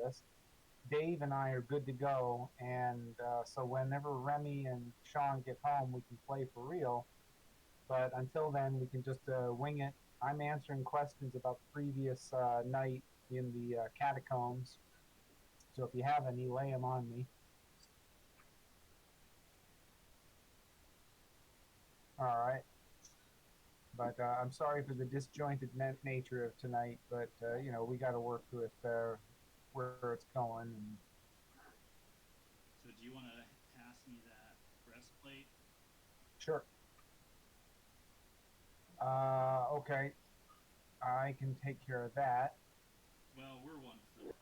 this. Dave and I are good to go, and so whenever Remy and Sean get home, we can play for real. But until then, we can just wing it. I'm answering questions about the previous night in the catacombs. So if you have any, lay them on me. All right. But I'm sorry for the disjointed nature of tonight. But we got to work with where it's going. And So do you want to pass me that breastplate? sure. Okay. I can take care of that. Well, we're one floor up.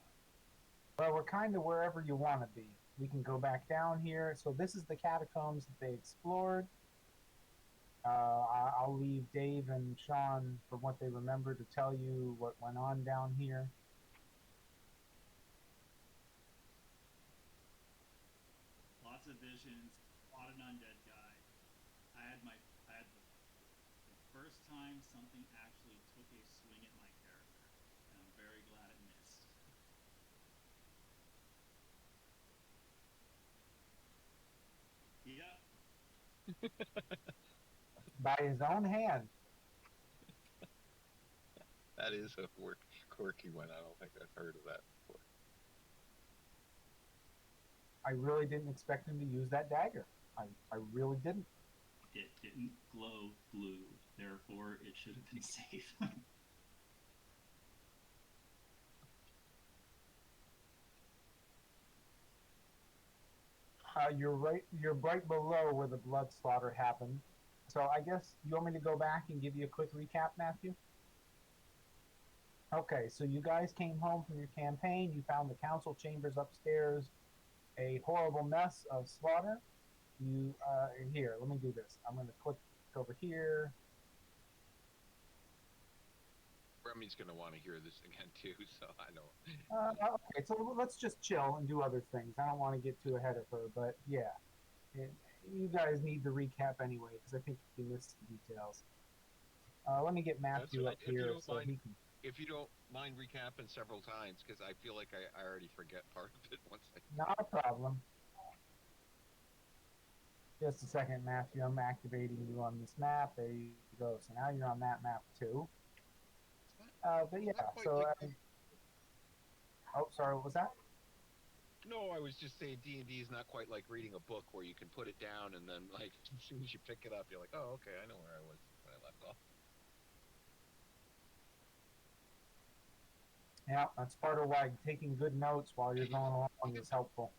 Well, we're kind of wherever you want to be. We can go back down here. So this is the catacombs that they explored. I'll leave Dave and Sean from what they remember to tell you what went on down here. Lots of visions, fought an undead guy. I had the first time something actually took a swing at my character, and I'm very glad it missed. Yep. By his own hand. That is a quirky one. I don't think I've heard of that before. I really didn't expect him to use that dagger. I really didn't. It didn't glow blue, therefore it should have been safe. You're right. You're right below where the blood slaughter happened. So I guess you want me to go back and give you a quick recap, Matthew? Okay, so you guys came home from your campaign. You found the council chambers upstairs, a horrible mess of slaughter. You here. Let me do this. I'm going to click over here. Remy's going to want to hear this again too, so I know. Okay, so let's just chill and do other things. I don't want to get too ahead of her, but yeah, you guys need the recap anyway because I think you missed the details. Let me get Matthew up here so he can. If you don't mind recapping several times, because I feel like I already forget part of it once I. Not a problem. Just a second, Matthew. I'm activating you on this map. There you go. So now you're on that map too. But yeah, so. Oh, sorry. What was that? No, I was just saying D&D is not quite like reading a book where you can put it down and then, like, as soon as you pick it up, you're like, oh, okay, I know where I was when I left off. Yeah, that's part of why taking good notes while you're going along is helpful.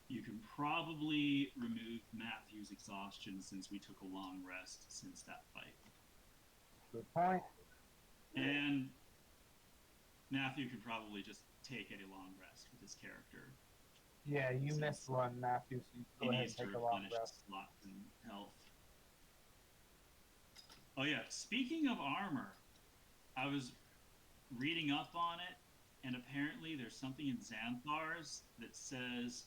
You can probably remove Matthew's exhaustion since we took a long rest since that fight. Good point. And Matthew could probably just take a long rest with his character. Yeah, you missed one, Matthew, so you go ahead and take a long rest. Slots and health. Oh yeah, speaking of armor, I was reading up on it, and apparently there's something in Xanthar's that says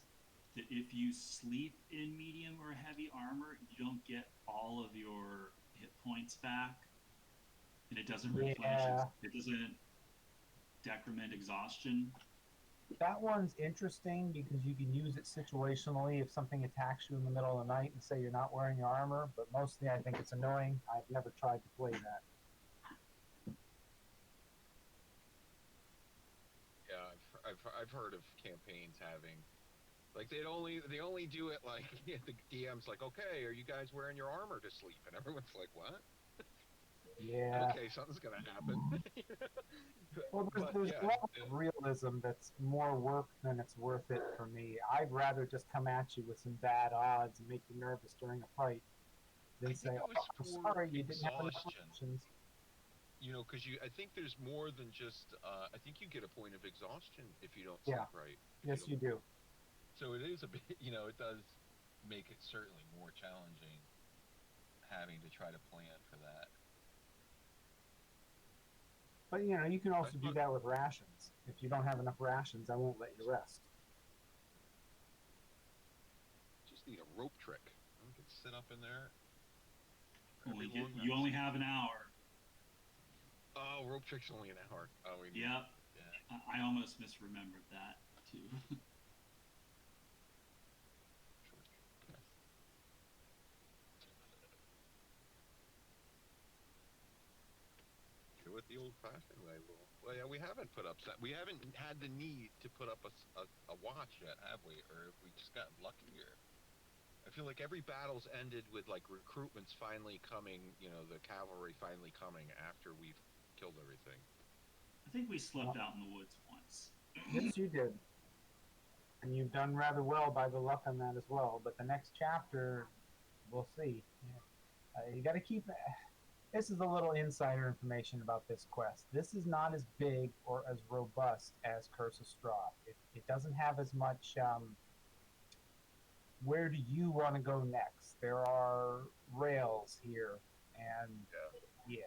that if you sleep in medium or heavy armor, you don't get all of your hit points back, and it doesn't replenish. It doesn't decrement exhaustion. That one's interesting because you can use it situationally if something attacks you in the middle of the night and say you're not wearing your armor, but mostly I think it's annoying. I've never tried to play that. Yeah, I've heard of campaigns having, like, they only do it like the DM's like, okay, are you guys wearing your armor to sleep? And everyone's like, what? Yeah. Okay, something's gonna happen. Well, there's a level of realism that's more work than it's worth it for me. I'd rather just come at you with some bad odds and make you nervous during a fight than say, "Oh, I'm sorry, you didn't have enough options." You know, because I think there's more than just. I think you get a point of exhaustion if you don't sleep right. Yes, you do. So it is a bit. It does make it certainly more challenging having to try to plan for that. But you can also do that with rations. If you don't have enough rations, I won't let you rest. Just need a rope trick. You can sit up in there. You only have an hour. Oh, rope trick's only an hour. Oh, we need. Yep. Yeah. I almost misremembered that too. Yes. Do it the old-fashioned way, Lou. Well, yeah, we haven't put up. We haven't had the need to put up a watch yet, have we? Or have we just gotten lucky here? I feel like every battle's ended with like recruitments finally coming. You know, the cavalry finally coming after we've killed everything. I think we slept out in the woods once. Yes, you did. And you've done rather well by the luck on that as well. But the next chapter, we'll see. You got to keep. This is a little insider information about this quest. This is not as big or as robust as Curse of Strahd. It doesn't have as much. Where do you want to go next? There are rails here, and yeah.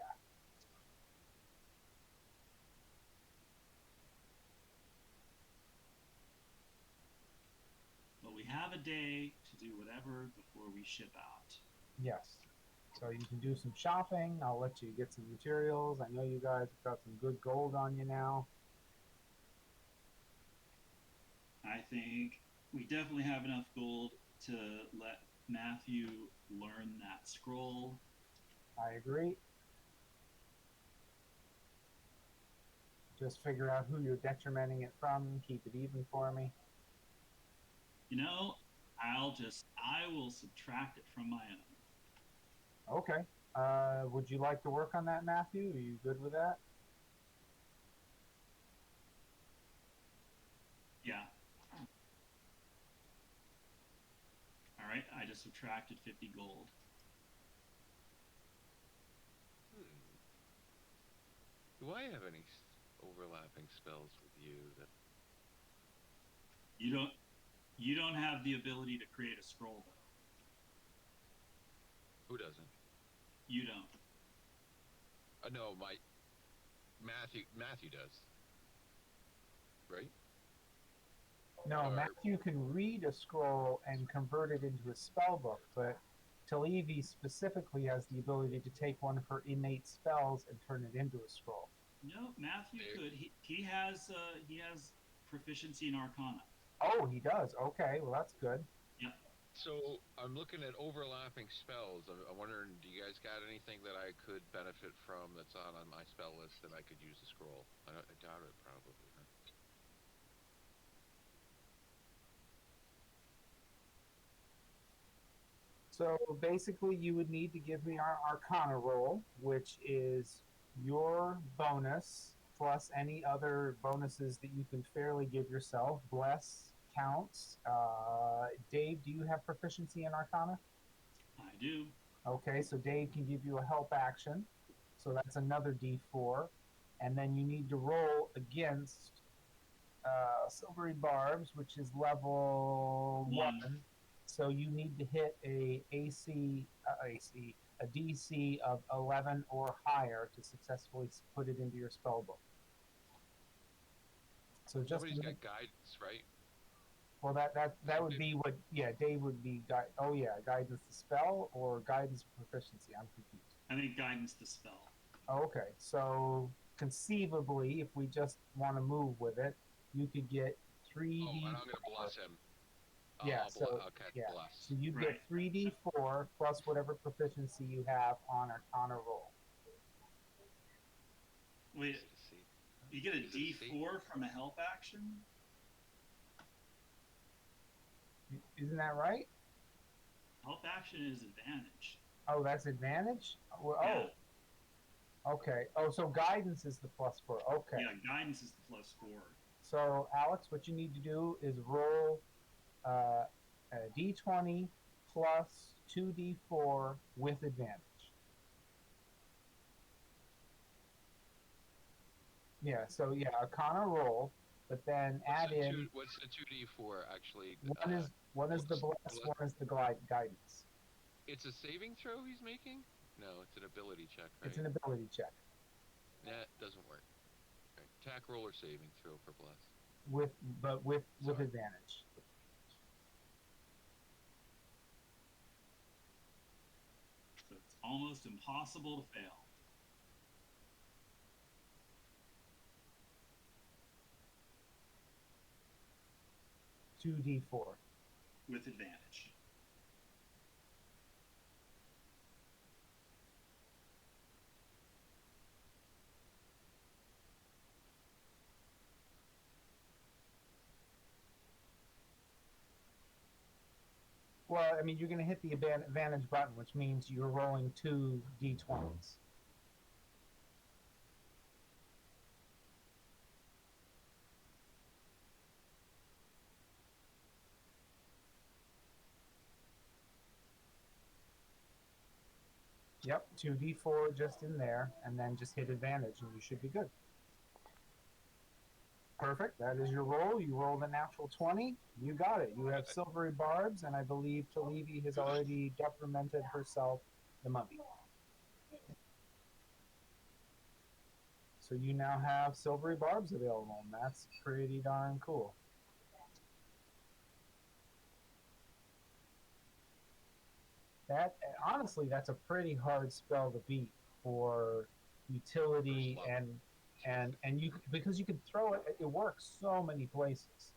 But we have a day to do whatever before we ship out. Yes. So you can do some shopping. I'll let you get some materials. I know you guys have got some good gold on you now. I think we definitely have enough gold to let Matthew learn that scroll. I agree. Just figure out who you're detrimenting it from. Keep it even for me. You know, I will subtract it from my own. Okay. Would you like to work on that, Matthew? Are you good with that? Yeah. All right, I just subtracted 50 gold. Do I have any overlapping spells with you that? You don't have the ability to create a scroll though. Who doesn't? You don't. No, my Matthew does. Right? No, Or- Matthew can read a scroll and convert it into a spell book, but Talevi specifically has the ability to take one of her innate spells and turn it into a scroll. No, Matthew could. He has proficiency in Arcana. Oh, he does. Okay, well that's good. Yep. So I'm looking at overlapping spells. I'm wondering, do you guys got anything that I could benefit from that's on my spell list that I could use a scroll? I doubt it, probably. Huh? So basically, you would need to give me our Arcana roll, which is your bonus plus any other bonuses that you can fairly give yourself. Bless counts. Dave, do you have proficiency in Arcana? I do. Okay, so Dave can give you a help action. So that's another d4. And then you need to roll against Silvery Barbs, which is level 1. So you need to hit a DC of 11 or higher to successfully put it into your spell book. So just Somebody's got guidance, right? well, that would be what Dave would be. Guidance to spell or guidance proficiency. I'm confused. I think guidance to spell. Okay, so conceivably, if we just want to move with it, you could get 3d. Oh, and I'm gonna bless him. Yeah, bless. So you Right. get 3d4 plus whatever proficiency you have on Arcana roll. Wait, you get a D4 from a help action? Isn't that right? Help action is advantage. Oh, that's advantage? Well, Yeah. Oh, okay. Oh, so guidance is the +4. Okay. Yeah, guidance is the +4. So, Alex, what you need to do is roll a d20 plus 2d4 with advantage. Yeah, so Arcana roll, but then add in. What's the 2d4 actually? One is the bless, one is the guidance. It's a saving throw he's making? No, it's an ability check, right? It's an ability check. That doesn't work. Right. Attack roll or saving throw for bless. With advantage. So it's almost impossible to fail. 2d4. with advantage. Well, I mean, you're going to hit the advantage button, which means you're rolling 2d20s. Yep, 2d4 just in there, and then just hit advantage, and you should be good. Perfect. That is your roll. You rolled a natural 20. You got it. You have silvery barbs, and I believe Talivi has already deprimented herself the mummy. So you now have silvery barbs available, and that's pretty darn cool. That honestly, that's a pretty hard spell to beat for utility and you because you can throw it. It works so many places.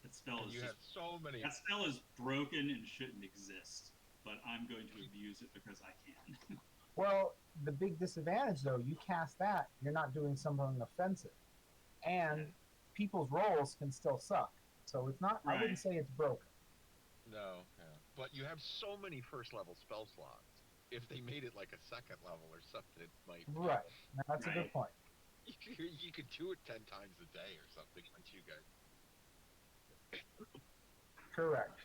That spell And is you just have so many. that spell is broken and shouldn't exist, but I'm going to abuse it because I can. Well, the big disadvantage though, you cast that, you're not doing something offensive, and people's rolls can still suck. So it's not. Right. I wouldn't say it's broken. No, yeah. But you have so many first level spell slots. If they made it like a second level or something, it might. Right. Now, that's a Right. good point. You could do it 10 times a day or something, once you guys. Correct.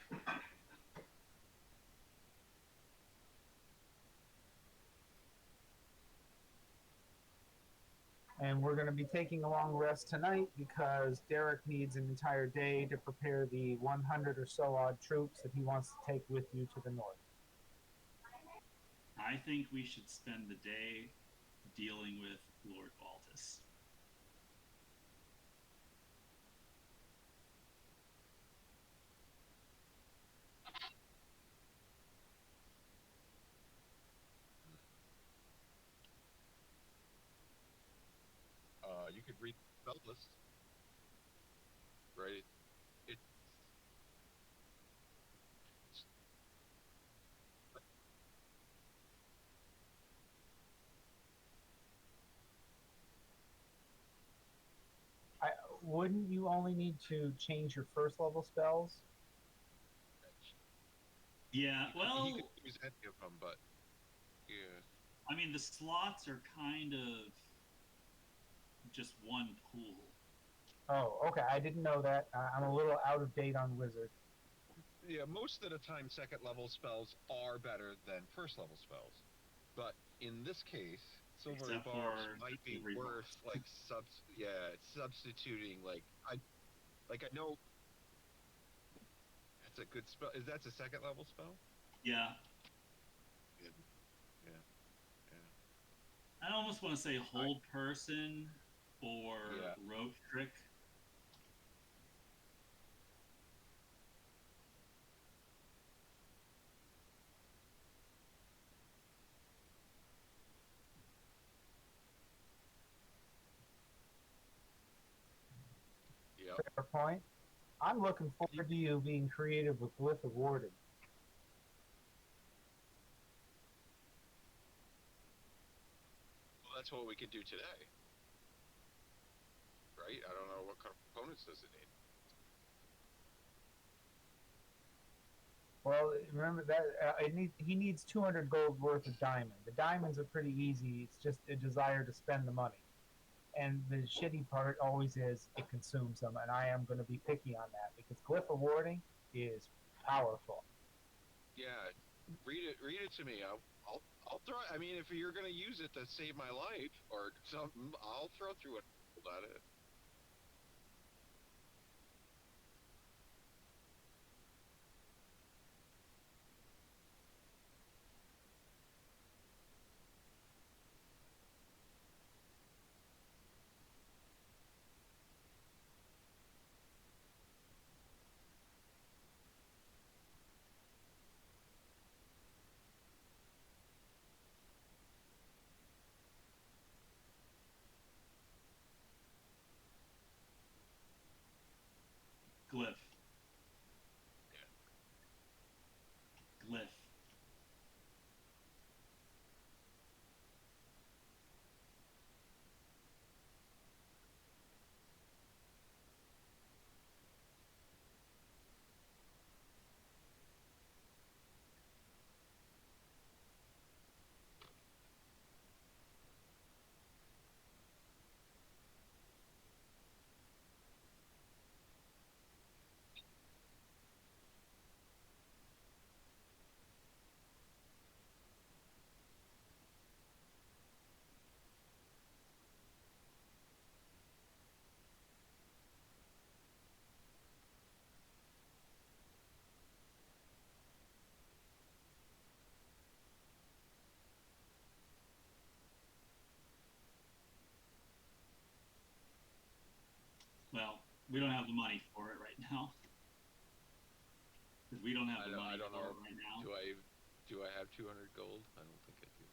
And we're going to be taking a long rest tonight because Derek needs an entire day to prepare the 100 or so odd troops that he wants to take with you to the north. I think we should spend the day dealing with Lord Baltus. You could read the spell list, right? It, Wouldn't you only need to change your first level spells? Yeah, well, he could use any of them, but yeah. I mean, the slots are kind of just one pool. Oh, okay. I didn't know that. I'm a little out of date on Wizard. Yeah, most of the time, second level spells are better than first level spells. But in this case, silver Except barbs for might be silvery worth barbs. substituting. I know that's a good spell. Is that a second level spell? Yeah. Yeah, yeah, yeah. I almost want to say hold person or Yeah. rope trick. Yeah. Fair point. I'm looking forward to you being creative with Glyph of Warding. Well, that's what we can do today, right? I don't know what components does it need. Well, remember that he needs 200 gold worth of diamond. The diamonds are pretty easy. It's just a desire to spend the money. And the shitty part always is it consumes them, and I am going to be picky on that because Glyph of Warding is powerful. Yeah, read it to me. I'll throw. I mean, if you're gonna use it to save my life or something, I'll throw through it. At it. We don't have the money for it right now. Because we don't have the money I don't for know. it right now. Do I have 200 gold? I don't think I do.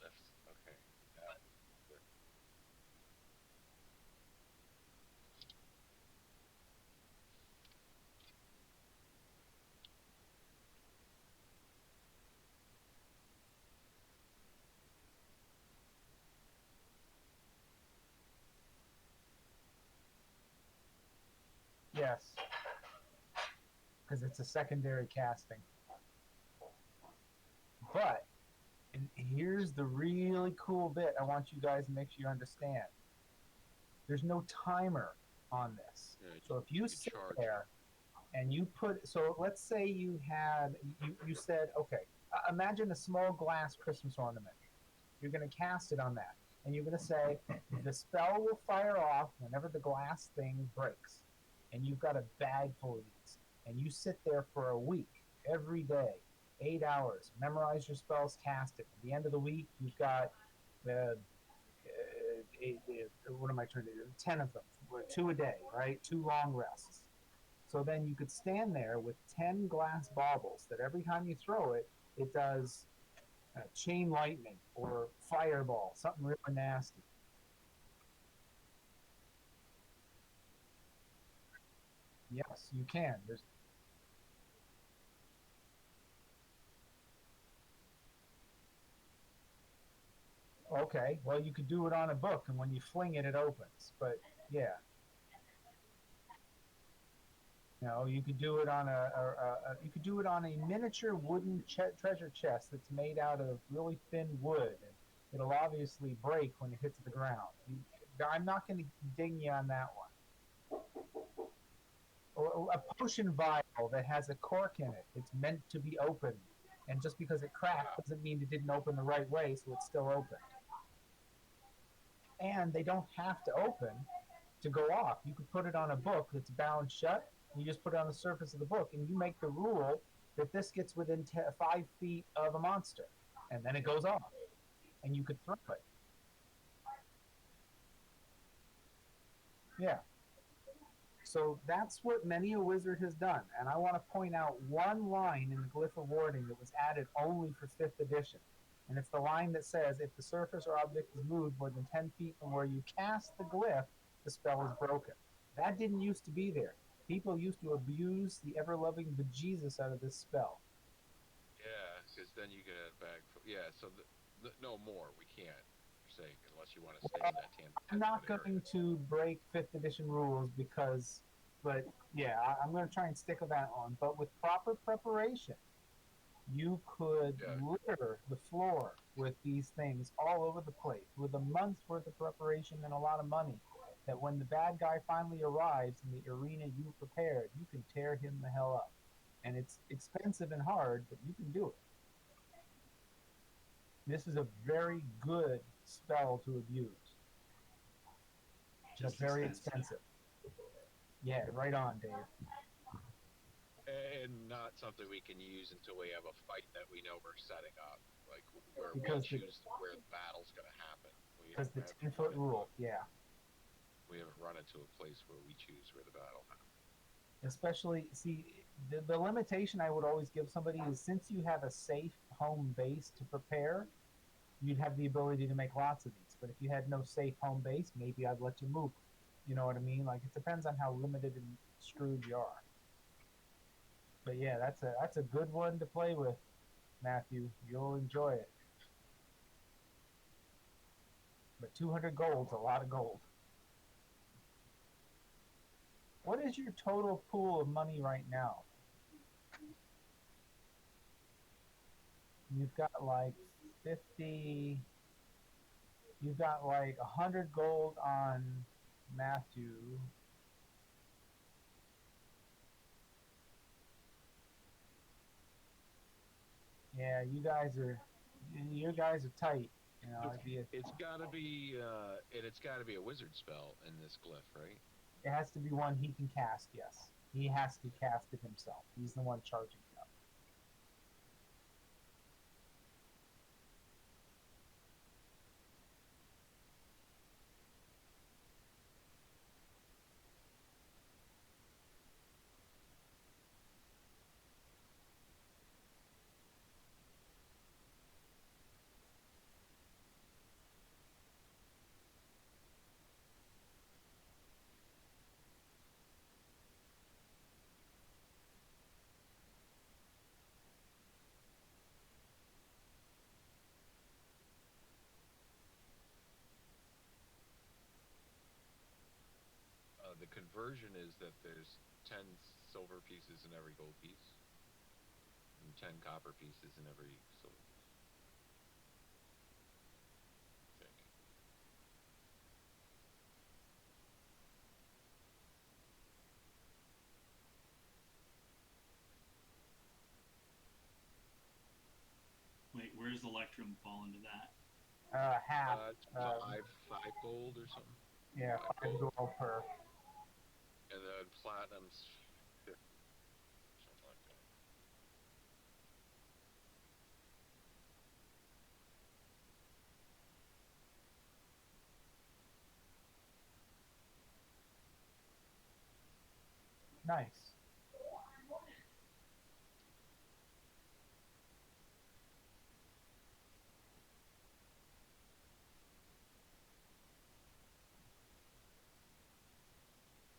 Left. Okay. Now. Yes, because it's a secondary casting. But, and here's the really cool bit I want you guys to make sure you understand. There's no timer on this. Yeah, So if you can sit charge there and you put, so let's say you had, you said, okay, imagine a small glass Christmas ornament. You're going to cast it on that. And you're going to say, the spell will fire off whenever the glass thing breaks. And you've got a bag full of these. And you sit there for a week, every day, 8 hours, memorize your spells, cast it. At the end of the week, you've got what am I trying to do? 10 of them, 2 a day, right? 2 long rests. So then you could stand there with 10 glass baubles that every time you throw it, it does chain lightning or fireball, something really nasty. Yes, you can. There's okay. Well, you could do it on a book, and when you fling it, it opens. But yeah, you could do it on you could do it on a miniature wooden treasure chest that's made out of really thin wood, and it'll obviously break when it hits the ground. I'm not going to ding you on that one. Or a potion vial that has a cork in it. It's meant to be opened, and just because it cracked doesn't mean it didn't open the right way, so it's still open. And they don't have to open to go off. You could put it on a book that's bound shut. You just put it on the surface of the book, and you make the rule that this gets within 5 feet of a monster, and then it goes off, and you could throw it. Yeah. So that's what many a wizard has done. And I want to point out one line in the Glyph of Warding that was added only for 5th edition. And it's the line that says, if the surface or object is moved more than 10 feet from where you cast the glyph, the spell is broken. That didn't used to be there. People used to abuse the ever-loving bejesus out of this spell. Yeah, because then you get a bag. Yeah, so no more. We can't. You're saying unless you want to stay in that 10. I'm not going to break 5th edition rules but yeah, I'm going to try and stick with that one. But with proper preparation, you could litter the floor with these things all over the place with a month's worth of preparation and a lot of money. That when the bad guy finally arrives in the arena you prepared, you can tear him the hell up. And it's expensive and hard, but you can do it. This is a very good spell to abuse. Just very expensive. Yeah, right on, Dave. And not something we can use until we have a fight that we know we're setting up, like where because we choose where the battle's going to happen. Because the 10-foot rule, yeah. We haven't run into a place where we choose where the battle happens. Especially, see, The limitation I would always give somebody is since you have a safe home base to prepare, you'd have the ability to make lots of these. But if you had no safe home base, maybe I'd let you move. You know what I mean? Like it depends on how limited and screwed you are. But yeah, that's a good one to play with, Matthew. You'll enjoy it. But 200 gold's a lot of gold. What is your total pool of money right now? You've got like 50. You've got like 100 gold on Matthew. Yeah, you guys are tight. You know, It's got to be and it's got to be a wizard spell in this glyph, right? it has to be one he can cast. Yes, he has to cast it himself. He's the one charging it up. The conversion is that there's 10 silver pieces in every gold piece, and 10 copper pieces in every silver piece. I think. Wait, where does Electrum fall into that? Half. It's five gold or something. Yeah, Five 5 gold per. and then platinum's 50, something like that. Nice.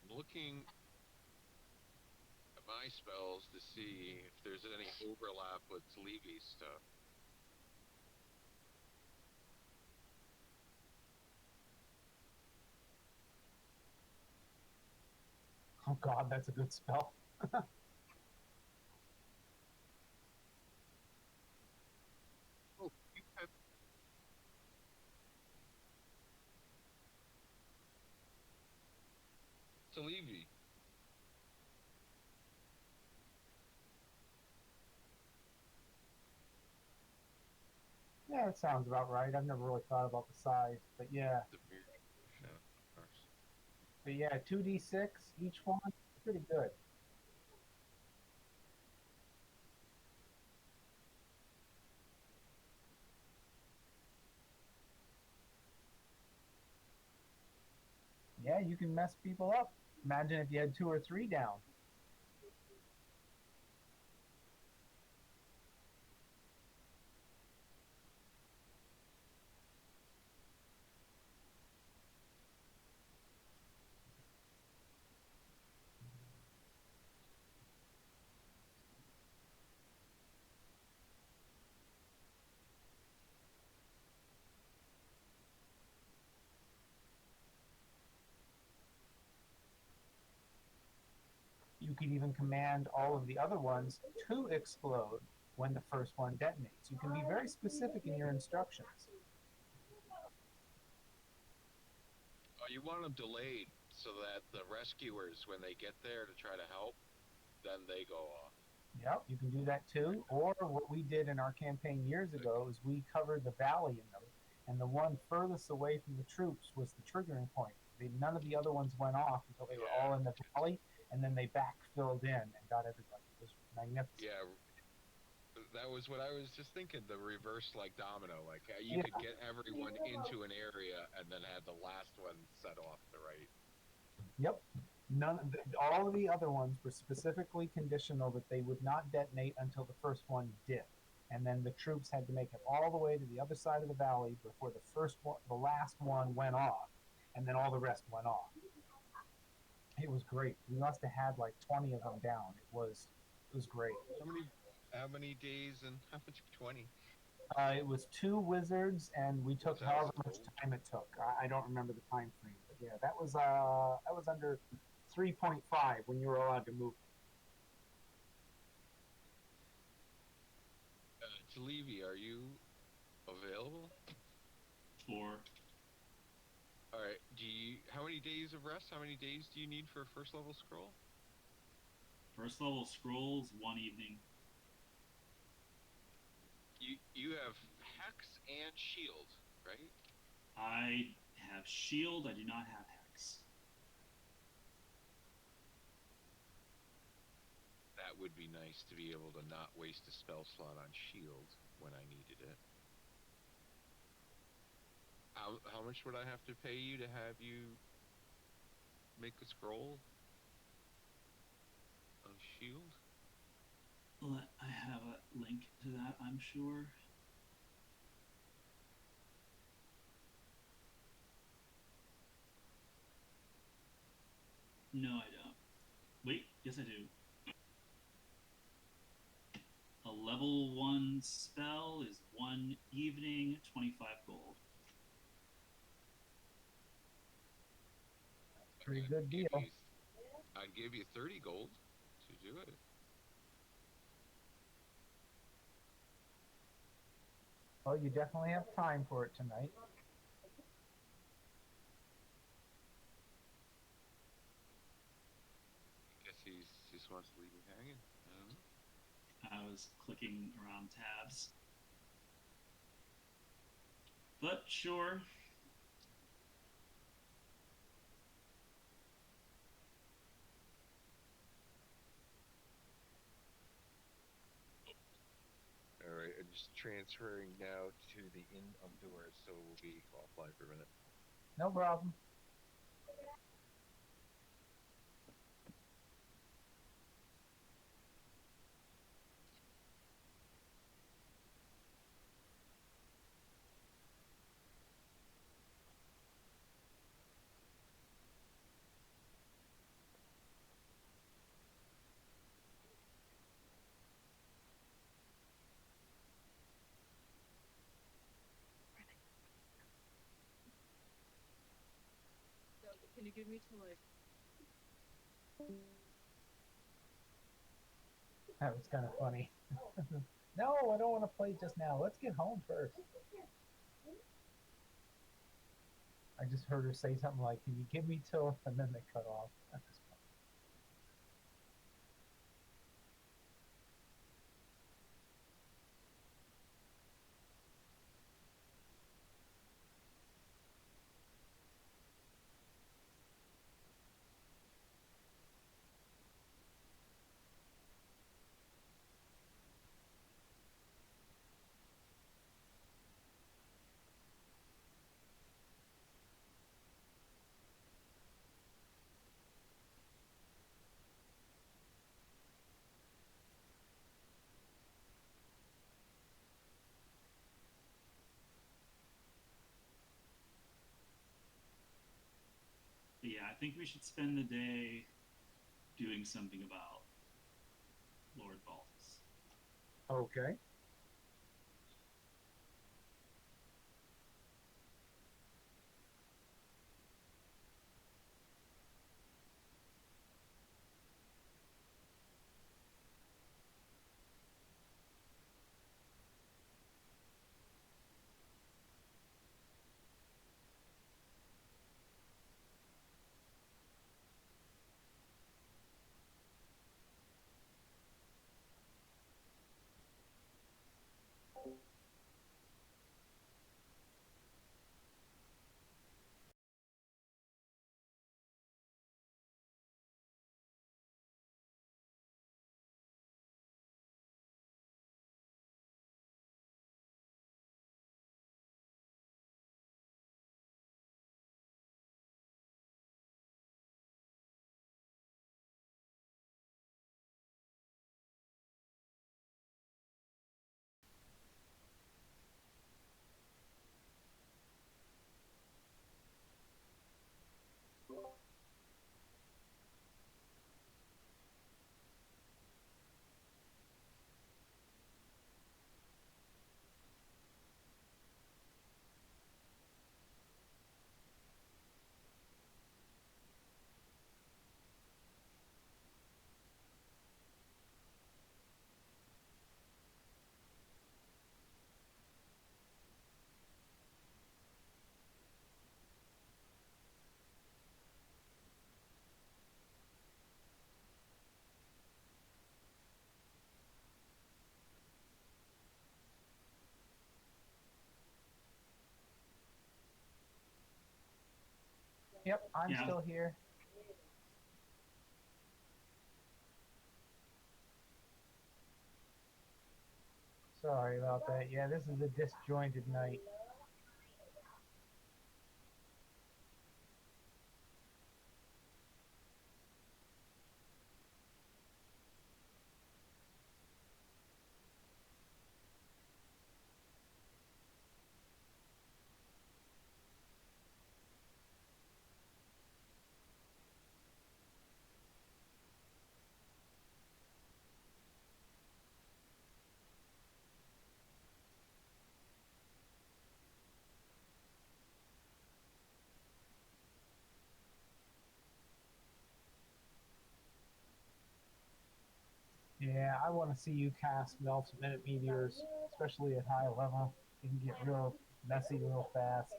I'm looking at my spells to see if there's any overlap with Levy stuff. Oh God, that's a good spell. Oh, you have to Levy. Yeah, it sounds about right. I've never really thought about the size, but yeah. The beard. Yeah, of course. But yeah, 2d6 each one, pretty good. Yeah, you can mess people up. Imagine if you had 2 or 3 down. You could even command all of the other ones to explode when the first one detonates. You can be very specific in your instructions. Oh, you want them delayed so that the rescuers, when they get there to try to help, then they go off. Yep, you can do that too. Or what we did in our campaign years ago is we covered the valley in them, and the one furthest away from the troops was the triggering point. None of the other ones went off until they were all in the valley, and then they backfilled in and got everybody. It was magnificent. Yeah, that was what I was just thinking. The reverse, like domino, like you Yeah. could get everyone into an area and then have the last one set off the right. Yep. All of the other ones were specifically conditional that they would not detonate until the first one did, and then the troops had to make it all the way to the other side of the valley before the last one went off, and then all the rest went off. It was great. We must have had like 20 of them down. It was great. How many days and how much? 20. It was two wizards, and we took 1,000 however much gold. time it took. I don't remember the time frame, but yeah, that was under 3.5 when you were allowed to move. Talevi, are you available? For All right. How many days of rest? How many days do you need for a first level scroll? first level scrolls, 1 evening. You have hex and shield, right? I have shield. I do not have hex. That would be nice to be able to not waste a spell slot on shield when I needed it. How much would I have to pay you to have you make a scroll of shield? I have a link to that, I'm sure. No, I don't. Wait, yes, I do. A level 1 spell is 1 evening, 25 gold. Pretty I'd good give deal. you, I'd give you 30 gold to do it. Well, you definitely have time for it tonight. I guess he just wants to leave me hanging. I don't know. I was clicking around tabs. But sure. All right, I'm just transferring now to the inn of doors, so we'll be offline for a minute. No problem. Can you give me to like? That was kind of funny. No, I don't want to play just now. Let's get home first. I just heard her say something like, "Can you give me till?" And then they cut off. That was funny. But yeah, I think we should spend the day doing something about Lord Balthus. Okay. Yep, I'm Yeah. still here. Sorry about that. Yeah, this is a disjointed night. Yeah, I want to see you cast Melf's Minute Meteors, especially at high level. You can get real messy real fast.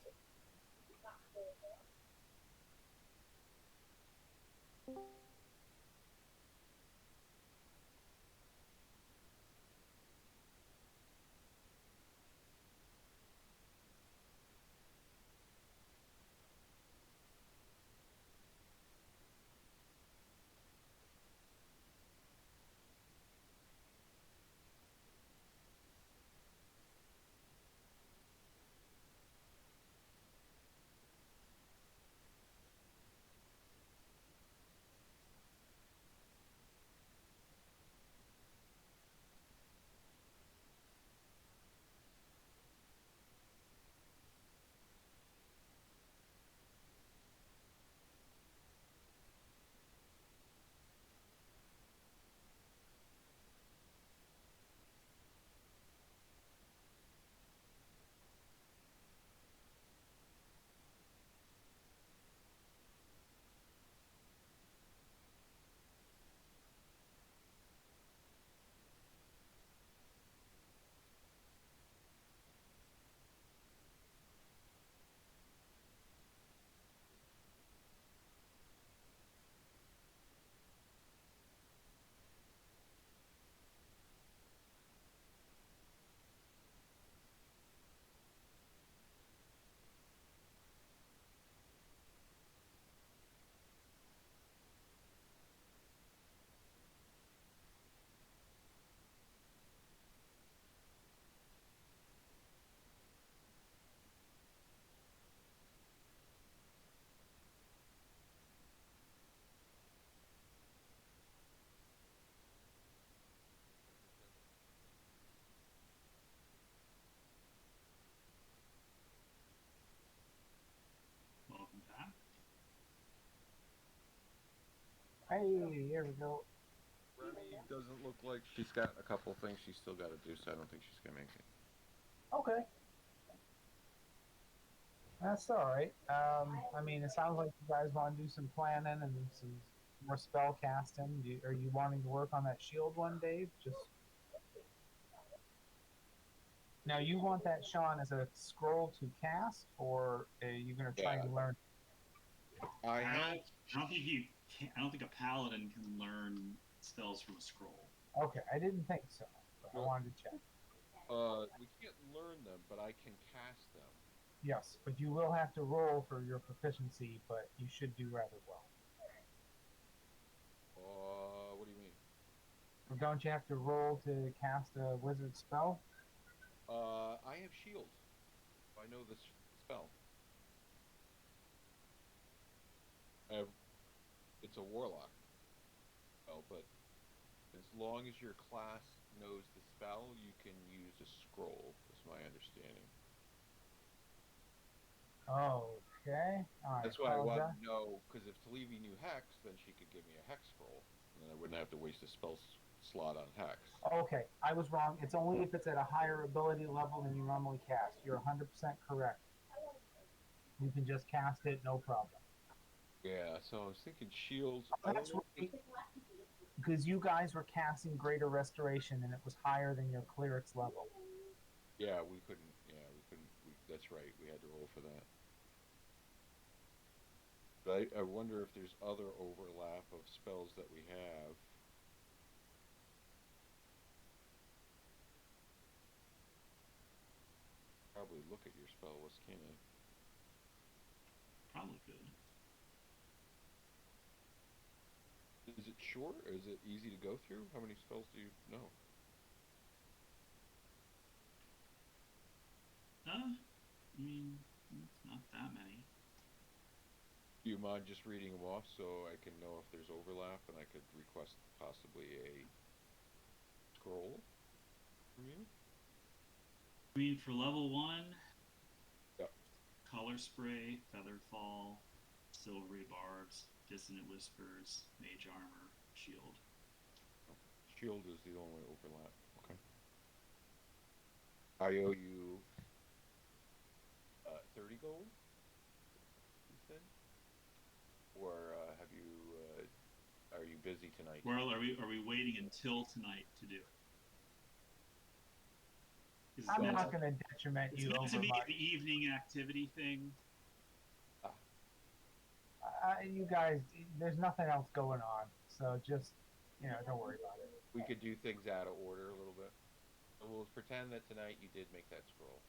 Welcome back. Hey, here we go. Remy doesn't look like she's got a couple things she's still got to do, so I don't think she's gonna make it. Okay, that's all right. I mean, it sounds like you guys want to do some planning and some more spell casting. Are you wanting to work on that shield one, Dave? Just now, you want that, Sean, as a scroll to cast, or are you going to try Yeah, and learn? I I have. don't think you can. I don't think a paladin can learn spells from a scroll. Okay, I didn't think so, but I Well, wanted to check. we can't learn them, but I can cast them. Yes, but you will have to roll for your proficiency, but you should do rather well. What do you mean? Don't you have to roll to cast a wizard spell? I have shield. I know this spell. I have, it's a warlock spell, but as long as your class knows the spell, you can use a scroll. Is my understanding. Okay, all right. That's why I wanted to know, because if Talivi knew Hex, then she could give me a Hex scroll, and then I wouldn't have to waste a spell slot on Hex. Okay, I was wrong. It's only if it's at a higher ability level than you normally cast. You're 100% correct. You can just cast it, no problem. Yeah, so I was thinking shields. Oh, that's right. Because you guys were casting Greater Restoration, and it was higher than your cleric's level. Yeah, we couldn't. Yeah, we couldn't. That's right. We had to roll for that. But I wonder if there's other overlap of spells that we have. Probably look at your spell list, can I? Probably could. it short? Or is it easy to go through? How many spells do you know? I mean, it's not that many. Do you mind just reading them off so I can know if there's overlap and I could request possibly a scroll from you? I mean, for level 1, Yep. Color Spray, Feather Fall, Silvery Barbs, Dissonant Whispers, Mage Armor, Shield. Shield is the only overlap. Okay. I owe you 30 gold, you said? Or have you, are you busy tonight? Well, are we waiting until tonight to do it? I'm not going to detriment It's you meant to over be much. the evening activity thing. You guys, there's nothing else going on, so just, don't worry about it. We could do things out of order a little bit. So we'll pretend that tonight you did make that scroll.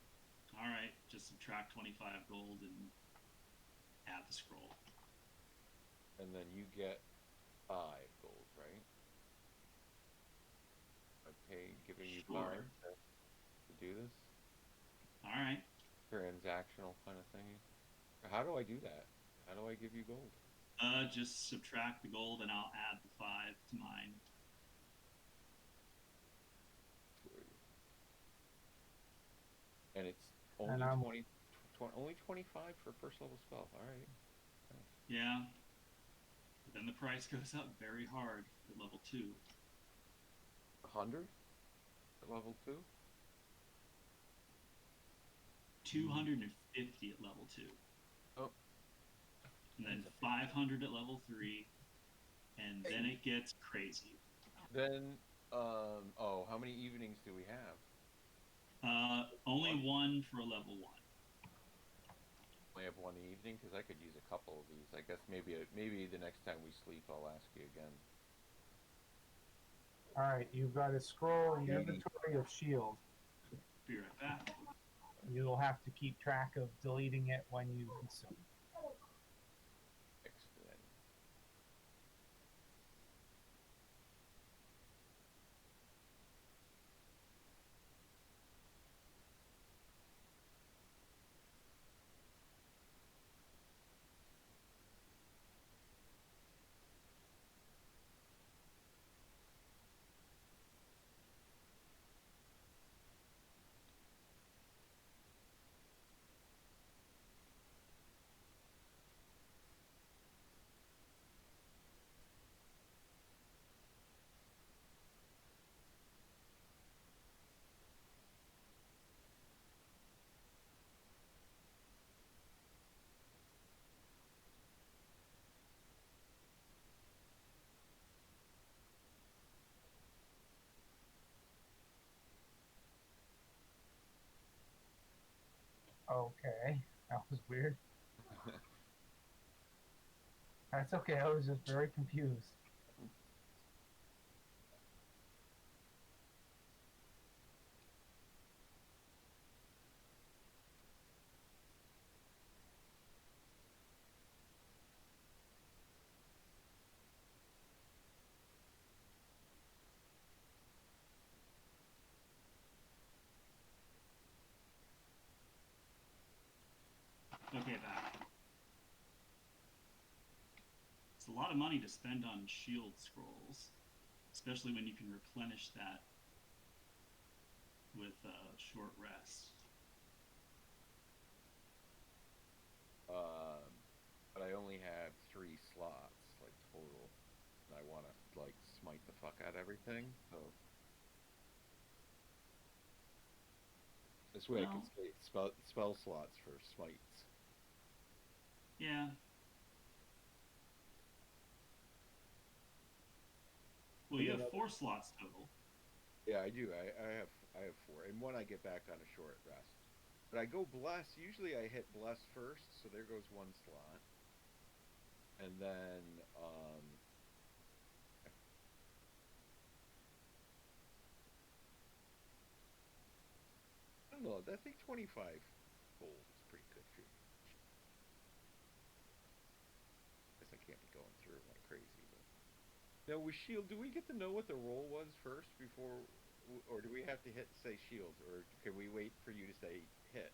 All right, just subtract 25 gold and add the scroll. And then you get 5 gold, right? Okay, giving you 5 to do this. All right. Transactional kind of thing. How do I do that? How do I give you gold? Just subtract the gold and I'll add the 5 to mine. And it's only 25 for a first level spell. All right. Nice. Yeah. But then the price goes up very hard at level 2. 100 at level 2? 250 at level 2. Oh. And then 500 at level 3. And then it gets crazy. Then, how many evenings do we have? Only one for a level 1. Only have one evening because I could use a couple of these. I guess maybe the next time we sleep, I'll ask you again. All right, you've got a scroll in your inventory of shield. Be right back. You'll have to keep track of deleting it when you consume. Excellent. Okay, that was weird. That's okay, I was just very confused. Okay, back. It's a lot of money to spend on shield scrolls, especially when you can replenish that with a short rest. But I only have 3 slots, like, total. And I want to, like, smite the fuck out of everything, so... This way I can save spell slots for smites. Yeah. Well, you have 4 slots total. Yeah, I do. I have 4, and one I get back on a short rest. But I go bless. Usually I hit bless first, so there goes 1 slot, and then I don't know. I think 25 gold is pretty good for you. Guess I can't be going through like crazy, but Now, with shield, do we get to know what the roll was first before, or do we have to hit say shield, or can we wait for you to say hit?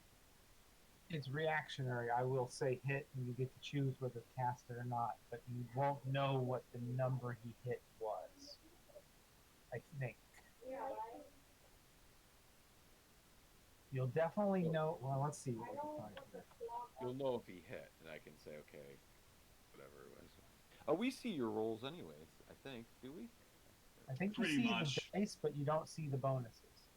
It's reactionary. I will say hit, and you get to choose whether to cast it or not, but you won't know what the number he hit was. I think you'll definitely So know. Well, let's see what we can find here. you'll know if he hit, and I can say okay, whatever it was. Oh, we see your rolls anyways. I think. Do we? I think you Pretty see the much. dice, but you don't see the bonuses.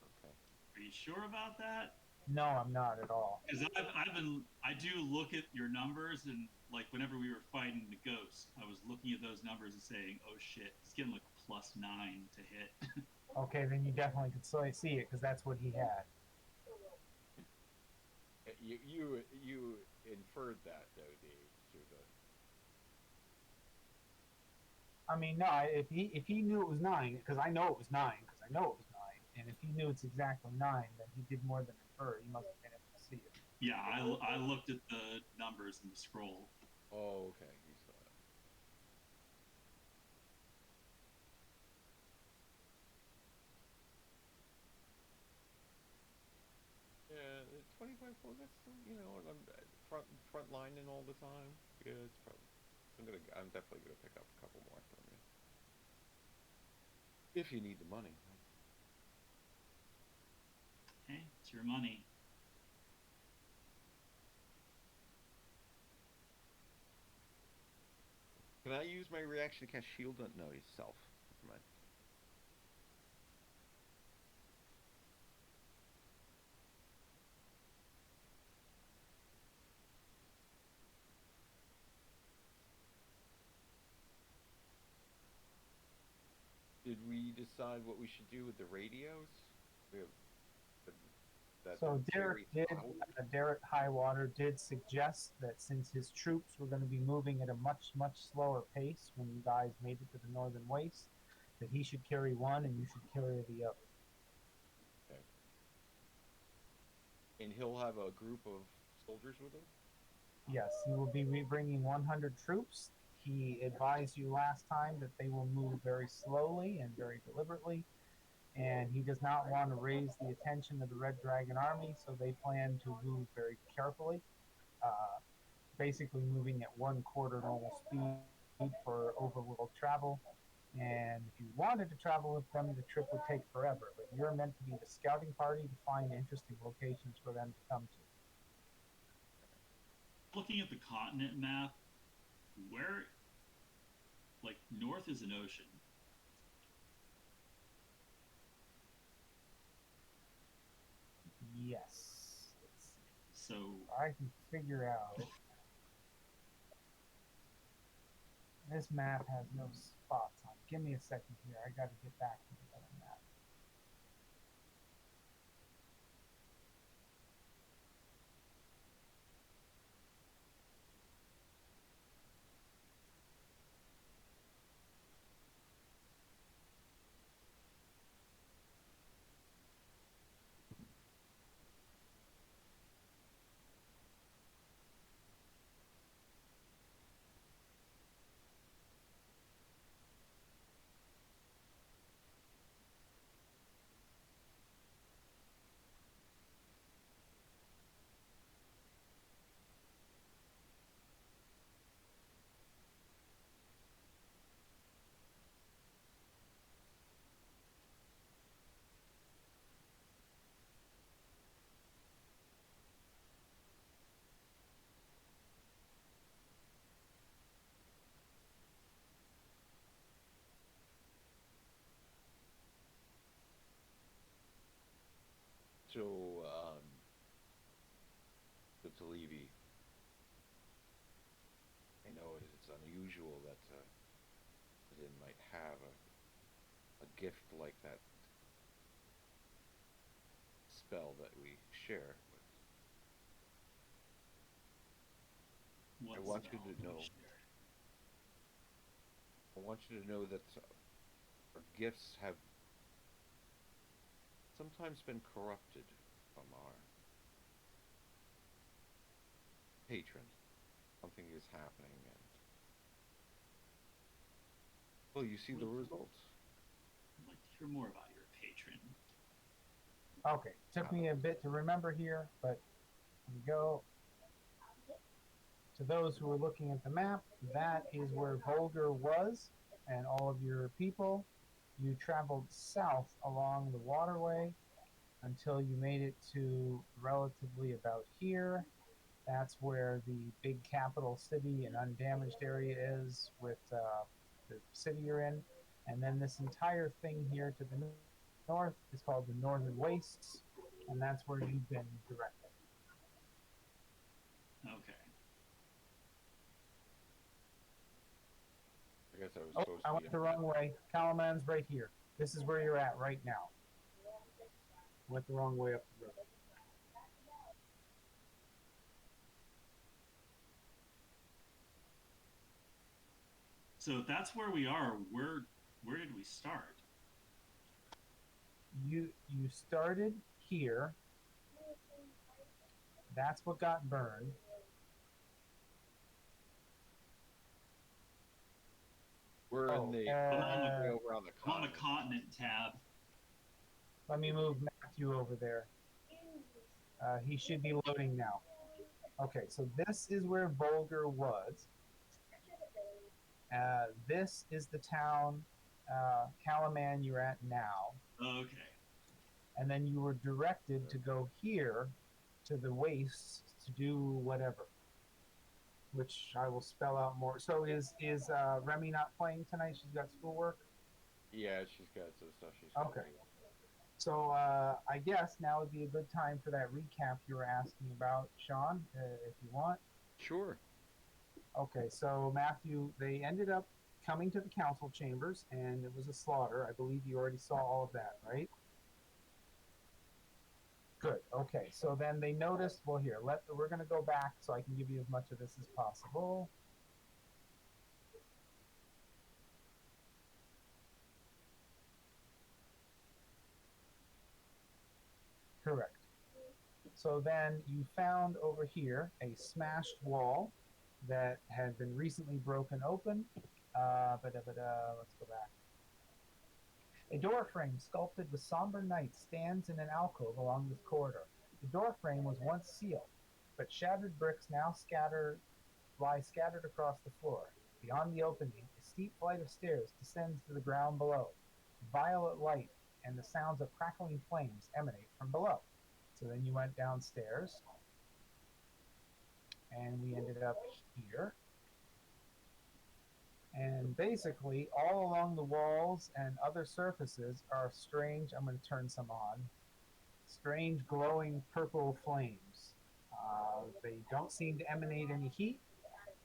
Okay. Are you sure about that? No, I'm not at all. Because I do look at your numbers, and like whenever we were fighting the ghost, I was looking at those numbers and saying, "Oh shit, he's getting like a +9 to hit." Okay, then you definitely could see it because that's what he had. You inferred that though, Dave, through the. I mean, no, if he knew it was 9, because I know it was 9, because I know it was 9, and if he knew it's exactly 9, then he did more than infer. He must have been able to see it. Yeah, I looked at the numbers in the scroll. Oh, okay. You saw it. Yeah, 25 points. That's still, I'm front lining all the time. Yeah, it's probably. I'm definitely gonna pick up a couple more from you if you need the money. Hey, it's your money. Can I use my reaction to cast shield? No, he's self. Never mind. Did we decide what we should do with the radios? We have that So very loud. Derek Highwater did suggest that since his troops were going to be moving at a much slower pace when you guys made it to the northern waste, that he should carry one and you should carry the other. Okay. And he'll have a group of soldiers with him. Yes, he will be bringing 100 troops. He advised you last time that they will move very slowly and very deliberately, and he does not want to raise the attention of the Red Dragon Army, so they plan to move very carefully, uh, basically moving at 1/4 normal speed for overworld travel. And if you wanted to travel with them, the trip would take forever, but you're meant to be the scouting party to find interesting locations for them to come to. Looking at the continent map, where like north is an ocean. Yes. Let's see. So I can figure out. This map has no spots on it. Give me a second here. I got to get back to the other map. So, the Talibi. I know it's unusual that it might have a gift like that spell that we share, but I what want you spell to do we know. share? I want you to know that our gifts have sometimes been corrupted from our patron. Something is happening, and Well, you see the results. I'd like to hear more about your patron. Okay, took me a bit to remember here, but here we go. To those who are looking at the map, that is where Volger was and all of your people. You traveled south along the waterway until you made it to relatively about here. That's where the big capital city and undamaged area is with the city you're in. And then this entire thing here to the north is called the Northern Wastes, and that's where you've been directed. Okay. I guess I was Oh, supposed I to went be. the wrong way. Calaman's right here. This is where you're at right now. Went the wrong way up the road. So if that's where we are, where did we start? You started here. That's what got burned. We're Oh, in the way over on the I'm on the continent. continent tab. let me move Matthew over there. He should be loading now. Okay, so this is where Volger was. This is the town, Calaman, you're at now. Okay. And then you were directed to go here to the wastes to do whatever, which I will spell out more. So is Remy not playing tonight? She's got schoolwork. Yeah, she's got some stuff she's got Okay. to do. So I guess now would be a good time for that recap you were asking about, Sean, if you want. Sure. Okay, so Matthew, they ended up coming to the council chambers, and it was a slaughter. I believe you already saw all of that, right? Good. Okay, so then they noticed. Well, here, we're going to go back so I can give you as much of this as possible. Correct. So then you found over here a smashed wall that had been recently broken open. Let's go back. A door frame sculpted with somber nights stands in an alcove along this corridor. The door frame was once sealed, but shattered bricks now lie scattered across the floor. Beyond the opening, a steep flight of stairs descends to the ground below. Violet light and the sounds of crackling flames emanate from below. So then you went downstairs, and we ended up here. And basically, all along the walls and other surfaces are strange, I'm going to turn some on, strange glowing purple flames. They don't seem to emanate any heat,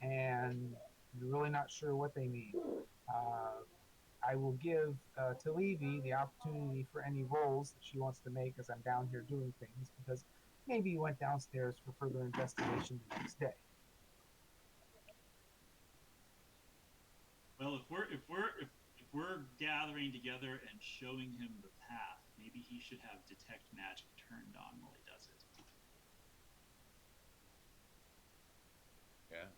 and you're really not sure what they mean. I will give Talivi the opportunity for any rolls that she wants to make as I'm down here doing things, because maybe you went downstairs for further investigation the next day. Well, if we're gathering together and showing him the path, maybe he should have detect magic turned on while he does it. Yeah.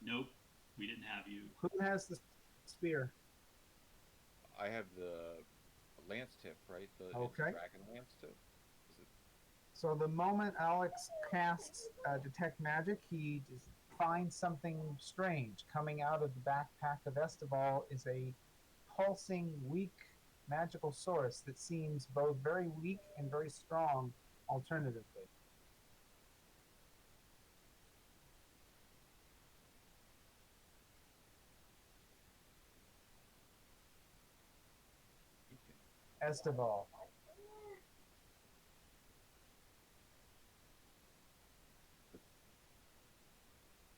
Nope, we didn't have you. Who has the spear? I have the lance tip, right? Okay. Dragon lance tip. Is it? So the moment Alex casts detect magic, he finds something strange coming out of the backpack of Esteval. Is a pulsing, weak magical source that seems both very weak and very strong alternatively. Okay. Esteval.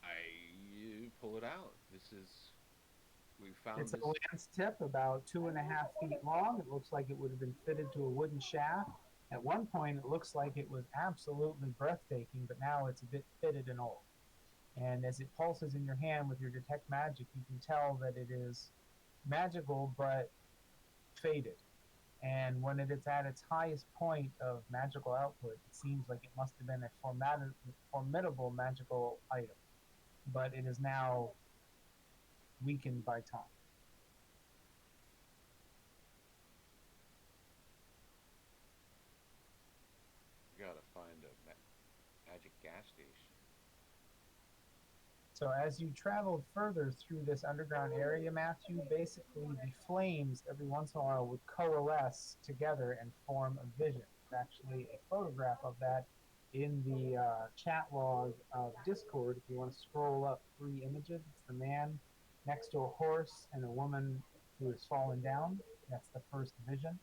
I pull it out. We found It's this. a lance tip about 2.5 feet long. It looks like it would have been fitted to a wooden shaft. At one point, it looks like it was absolutely breathtaking, but now it's a bit pitted and old. And as it pulses in your hand with your detect magic, you can tell that it is magical but faded. And when it is at its highest point of magical output, it seems like it must have been a formidable magical item. But it is now weakened by time. We gotta find a magic gas station. So as you traveled further through this underground area, Matthew, basically the flames every once in a while would coalesce together and form a vision. There's actually a photograph of that in the chat log of Discord. If you want to scroll up 3 images, it's the man next to a horse and a woman who is fallen down. That's the first vision.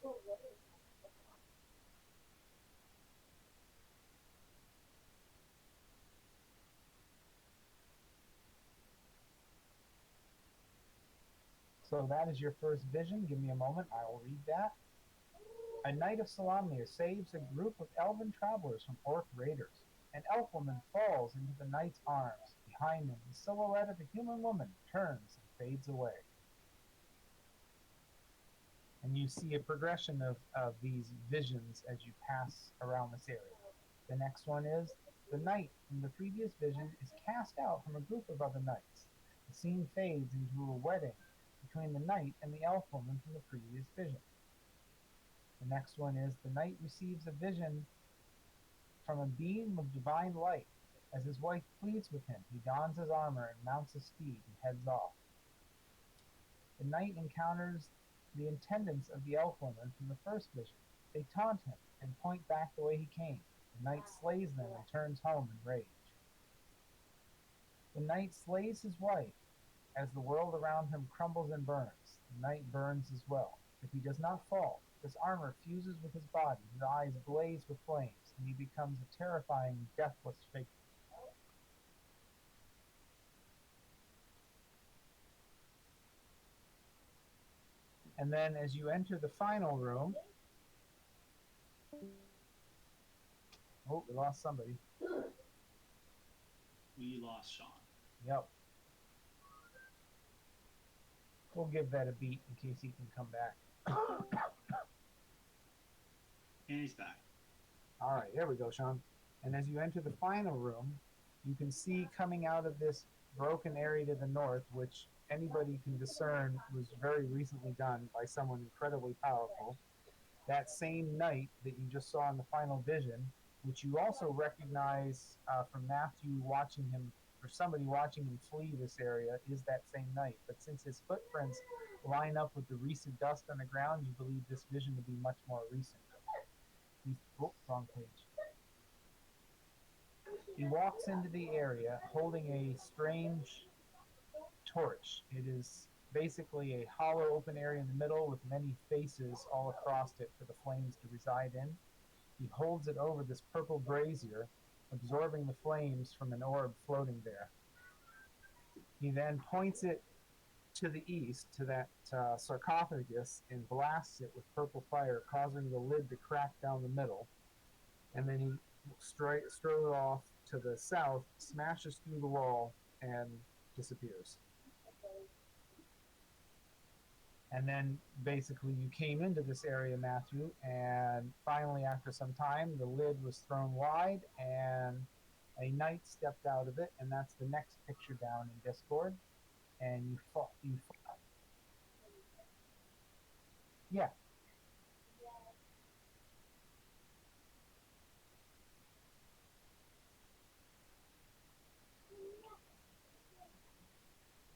So that is your first vision. Give me a moment. I will read that. A knight of Salamnia saves a group of elven travelers from orc raiders. An elf woman falls into the knight's arms. Behind them, the silhouette of a human woman turns and fades away. And you see a progression of these visions as you pass around this area. The next one is the knight from the previous vision is cast out from a group of other knights. The scene fades into a wedding between the knight and the elf woman from the previous vision. The next one is the knight receives a vision from a beam of divine light. As his wife pleads with him, he dons his armor and mounts a steed and heads off. The knight encounters the attendants of the elf woman from the first vision. They taunt him and point back the way he came. The knight slays them and turns home in rage. The knight slays his wife as the world around him crumbles and burns. The knight burns as well. If he does not fall, his armor fuses with his body, his eyes blaze with flames, and he becomes a terrifying, deathless figure. And then as you enter the final room, oh, we lost somebody. We lost Sean. Yep. We'll give that a beat in case he can come back. And he's back. All right, there we go, Sean. And as you enter the final room, you can see coming out of this broken area to the north, which anybody can discern was very recently done by someone incredibly powerful, that same knight that you just saw in the final vision, which you also recognize from Matthew watching him, or somebody watching him flee this area, is that same knight. But since his footprints line up with the recent dust on the ground, you believe this vision to be much more recent. Wrong page. He walks into the area holding a strange torch. It is basically a hollow open area in the middle with many faces all across it for the flames to reside in. He holds it over this purple brazier, absorbing the flames from an orb floating there. He then points it to the east, to that sarcophagus, and blasts it with purple fire, causing the lid to crack down the middle. And then he strode off to the south, smashes through the wall, and disappears. And then basically you came into this area, Matthew, and finally after some time the lid was thrown wide and a knight stepped out of it, and that's the next picture down in Discord. And you fought. Yeah.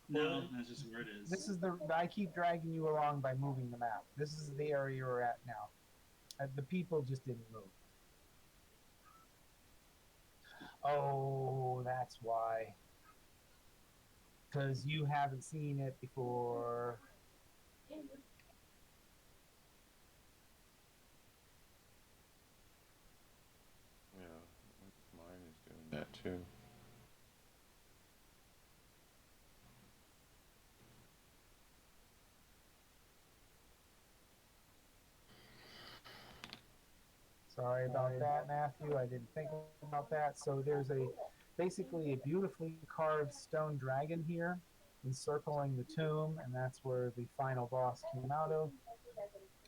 No, that's just where it is. This is I keep dragging you along by moving the map. This is the area you're at now. The people just didn't move. Oh, that's why. Because you haven't seen it before. Yeah, mine is doing that too. Sorry about that, Matthew. I didn't think about that. So there's basically a beautifully carved stone dragon here encircling the tomb, and that's where the final boss came out of.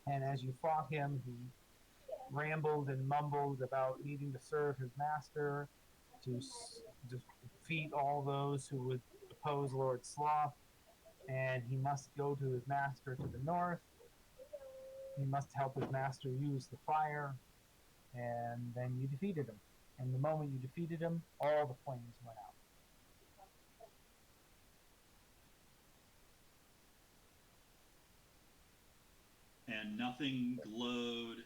And as you fought him, he rambled and mumbled about needing to serve his master, to defeat all those who would oppose Lord Sloth. and he must go to his master to the north. He must help his master use the fire, and then you defeated him. And the moment you defeated him, all the flames went out. And nothing glowed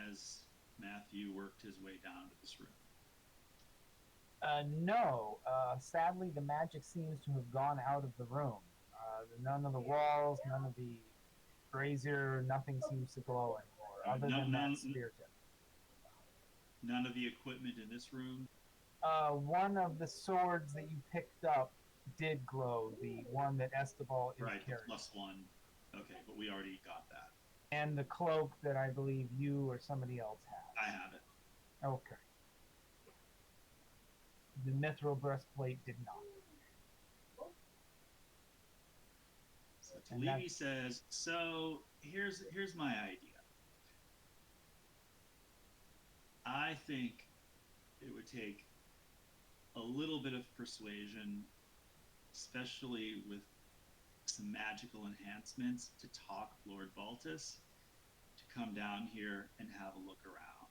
as Matthew worked his way down to this room. No. Sadly, the magic seems to have gone out of the room. None of the walls, none of the brazier, nothing seems to glow anymore, other than that spear tip. None of the equipment in this room? One of the swords that you picked up did glow, the one that Esteval is right, carrying. The +1. Okay, but we already got that. And the cloak that I believe you or somebody else has. I have it. Okay. The mithril breastplate did not. So Talibi says, so here's my idea. I think it would take a little bit of persuasion, especially with some magical enhancements, to talk Lord Baltus to come down here and have a look around.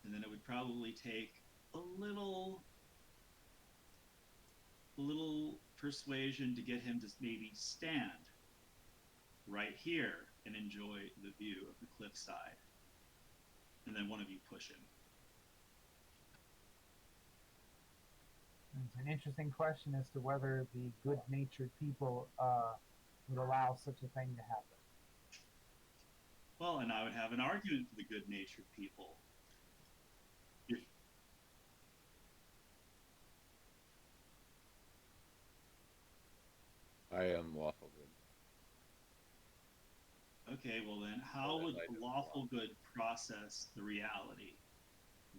And then it would probably take a little persuasion to get him to maybe stand right here and enjoy the view of the cliffside. And then one of you push him. It's an interesting question as to whether the good-natured people would allow such a thing to happen. Well, and I would have an argument for the good-natured people. I am lawful good. Okay, well then, how would lawful good process the reality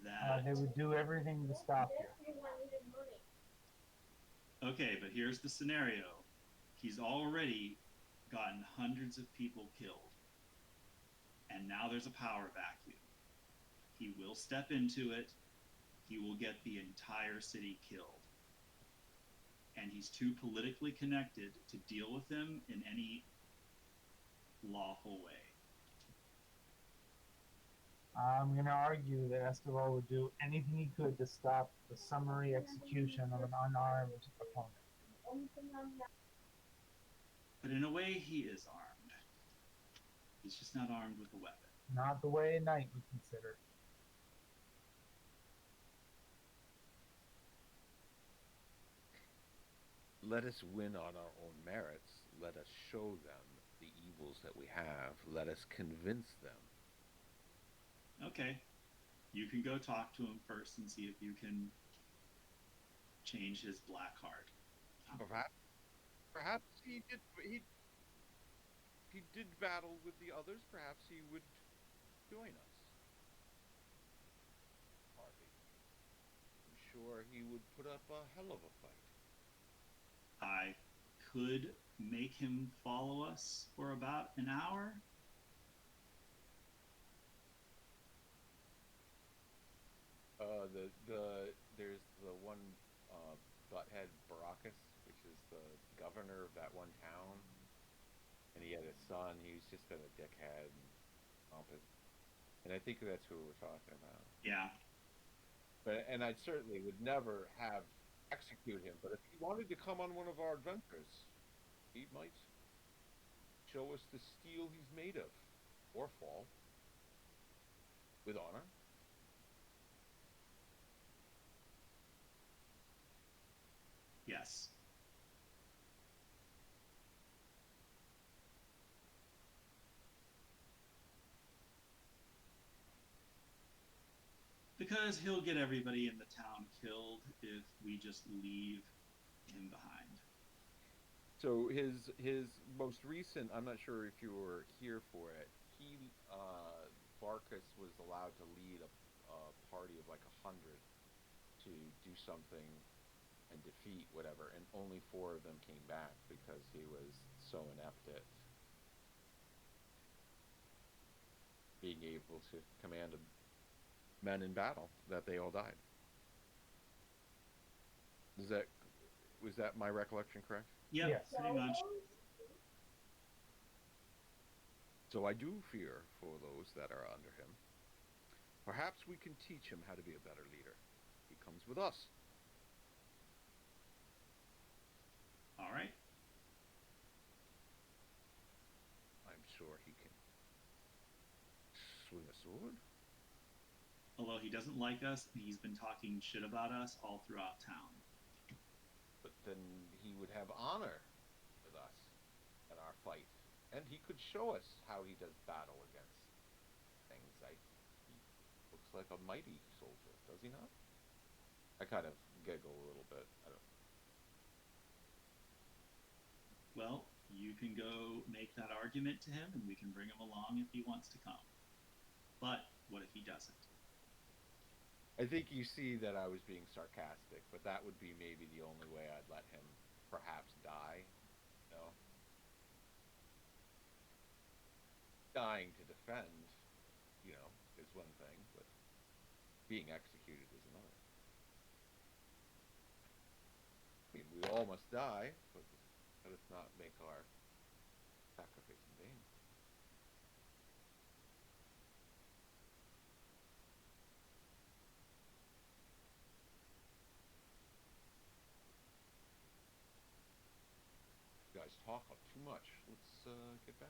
that... They would do everything to stop you. Okay, but here's the scenario. He's already gotten hundreds of people killed. And now there's a power vacuum. He will step into it. He will get the entire city killed. And he's too politically connected to deal with them in any lawful way. I'm going to argue that Esteval would do anything he could to stop the summary execution of an unarmed opponent. But in a way, he is armed. He's just not armed with a weapon. Not the way a knight would consider. Let us win on our own merits. Let us show them the evils that we have. Let us convince them. Okay. You can go talk to him first and see if you can change his black heart. Perhaps he did battle with the others. Perhaps he would join us. Harvey. I'm sure he would put up a hell of a fight. I could make him follow us for about an hour. There's the one butthead Baracus, which is the governor of that one town, and he had a son. He's just been a dickhead and pompous, and I think that's who we're talking about. Yeah. And I certainly would never have execute him. But if he wanted to come on one of our adventures, he might show us the steel he's made of, or fall with honor. Yes. Because he'll get everybody in the town killed if we just leave him behind. So his most recent, I'm not sure if you were here for it, Barcus was allowed to lead a party of like 100 to do something and defeat whatever, and only 4 of them came back because he was so inept at being able to command men in battle that they all died. Was that my recollection correct? Yep, Yes. pretty much. So I do fear for those that are under him. Perhaps we can teach him how to be a better leader. He comes with us. All right. I'm sure he can swing a sword. Although he doesn't like us, he's been talking shit about us all throughout town. But then he would have honor with us in our fight. And he could show us how he does battle against things. He looks like a mighty soldier, does he not? I kind of giggle a little bit. I don't. Well, you can go make that argument to him, and we can bring him along if he wants to come. But what if he doesn't? I think you see that I was being sarcastic, but that would be maybe the only way I'd let him perhaps die. You know, dying to defend, is one thing, but being executed is another. I mean, we all must die, but let us not make our sacrifice in vain. You guys talk too much. Let's get back.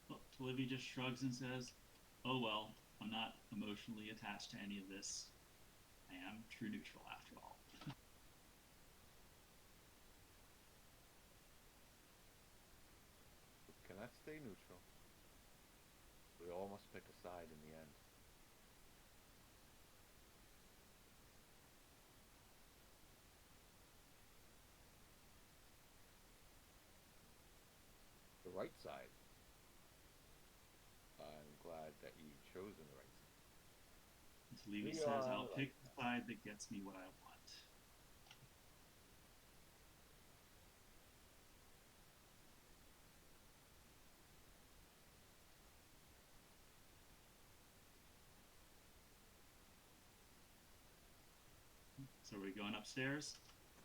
Well, Olivia just shrugs and says, "Oh well, I'm not emotionally attached to any of this. I am true neutral after all." We cannot stay neutral. We all must pick a side in the end. The right side. I'm glad that you've chosen the right side. Levy We says, are on "I'll the right pick the side that gets me what I want." So are we going upstairs?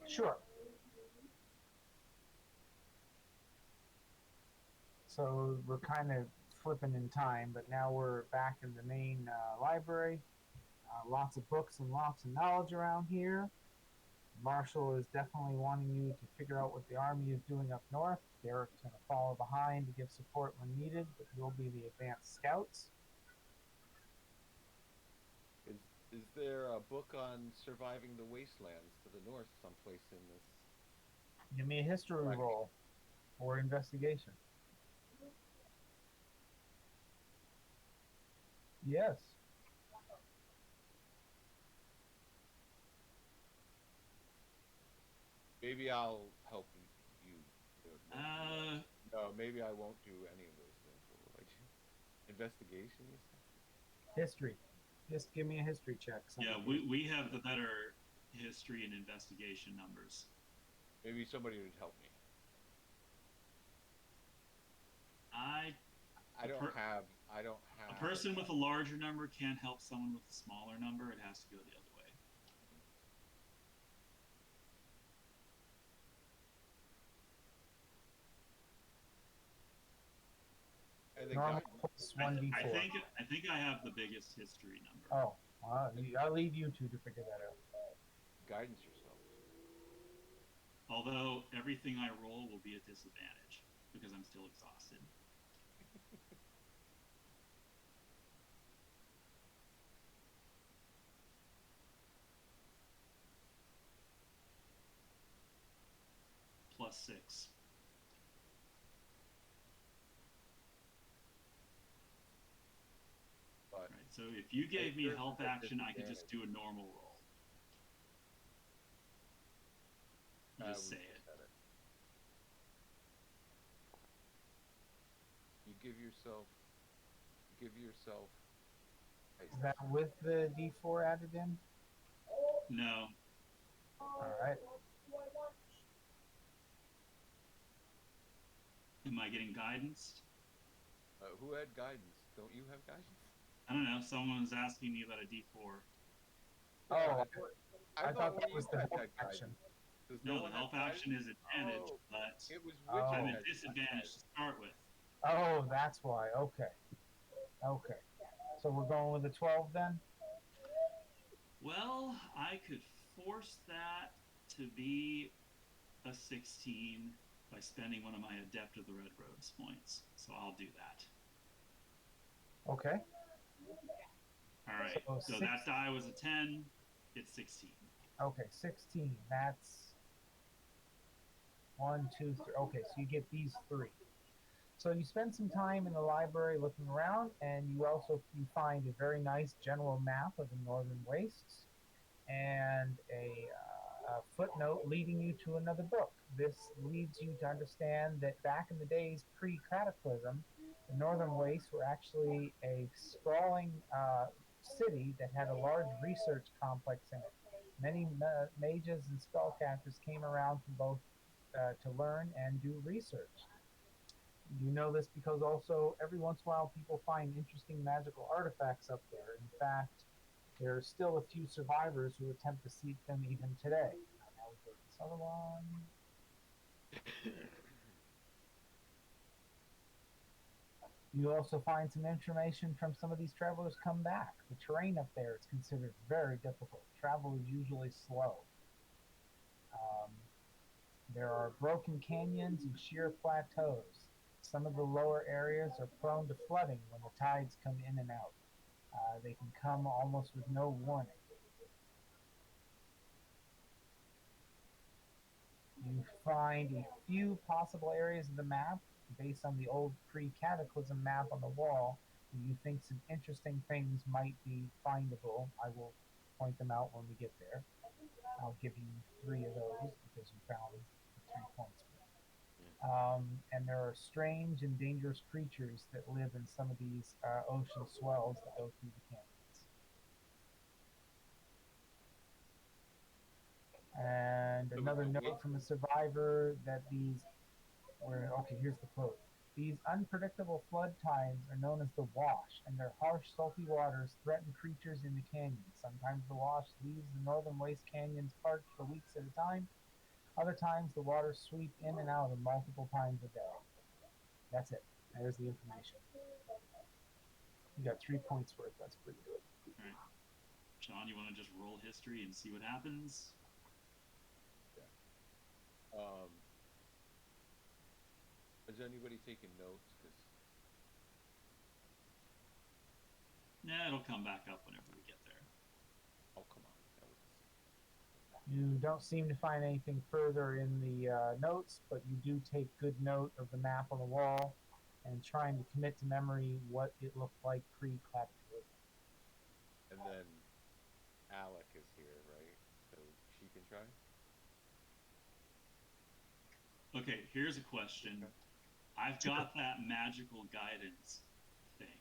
Sure. So we're kind of flipping in time, but now we're back in the main library. Lots of books and lots of knowledge around here. Marshall is definitely wanting you to figure out what the army is doing up north. Derek's going to follow behind to give support when needed, but you'll be the advanced scouts. Is there a book on surviving the wastelands to the north someplace in this? Give me a history roll or investigation. Yes. Maybe I'll help you. No, maybe I won't do any of those things. What will I do? Investigation, you said? History. Just give me a history check. Yeah, we have the better history and investigation numbers. Maybe somebody would help me. I don't have. A person with a larger number can't help someone with a smaller number. It has to go the other way. Normal plus 1d4. I think I have the biggest history number. Oh, I'll leave you two to figure that out. Guidance yourselves. Although everything I roll will be a disadvantage because I'm still exhausted. +6. But right, so if you gave me a help action, I could just do a normal roll. You just say it. You give yourself. Is that with the d4 added in? No. All right. Am I getting guidance? Who had guidance? Don't you have guidance? I don't know. Someone was asking me about a D4. Oh, I I thought that was the help action. Does No, one the have help action is advantage, Oh, but it was Oh. I'm witch at disadvantage to start with. Oh, that's why. Okay. Okay. So we're going with the 12 then? Well, I could force that to be a 16 by spending one of my Adept of the Red Robes points. So I'll do that. Okay. All right. So that die was a 10. It's 16. Okay, 16. That's 1, 2, 3. Okay, so you get these 3. So you spend some time in the library looking around, and you find a very nice general map of the Northern Wastes, and a footnote leading you to another book. This leads you to understand that back in the days pre-Cataclysm, the Northern Wastes were actually a sprawling city that had a large research complex in it. Many mages and spellcasters came around to both to learn and do research. You know this because also every once in a while people find interesting magical artifacts up there. In fact, there are still a few survivors who attempt to seek them even today. Now we go to this other one. You also find some information from some of these travelers come back. The terrain up there is considered very difficult. Travel is usually slow. Um, there are broken canyons and sheer plateaus. Some of the lower areas are prone to flooding when the tides come in and out. They can come almost with no warning. You find a few possible areas of the map based on the old pre-cataclysm map on the wall. You think some interesting things might be findable. I will point them out when we get there. I'll give you 3 of those because you found the 3 points. And there are strange and dangerous creatures that live in some of these ocean swells that go through the canyons. And another note from a survivor that here's the quote. These unpredictable flood tides are known as the wash, and their harsh, salty waters threaten creatures in the canyons. Sometimes the wash leaves the northern waste canyons parched for weeks at a time. Other times the waters sweep in and out of multiple times a day. That's it. There's the information. You got 3 points worth. That's pretty good. All right. Sean, you want to just roll history and see what happens? Yeah. Is anybody taking notes? Nah, it'll come back up whenever we get there. Oh, come on. You don't seem to find anything further in the notes, but you do take good note of the map on the wall and trying to commit to memory what it looked like pre-cataclysm. And then Alec is here, right? So she can try? Okay, here's a question. I've got that magical guidance thing.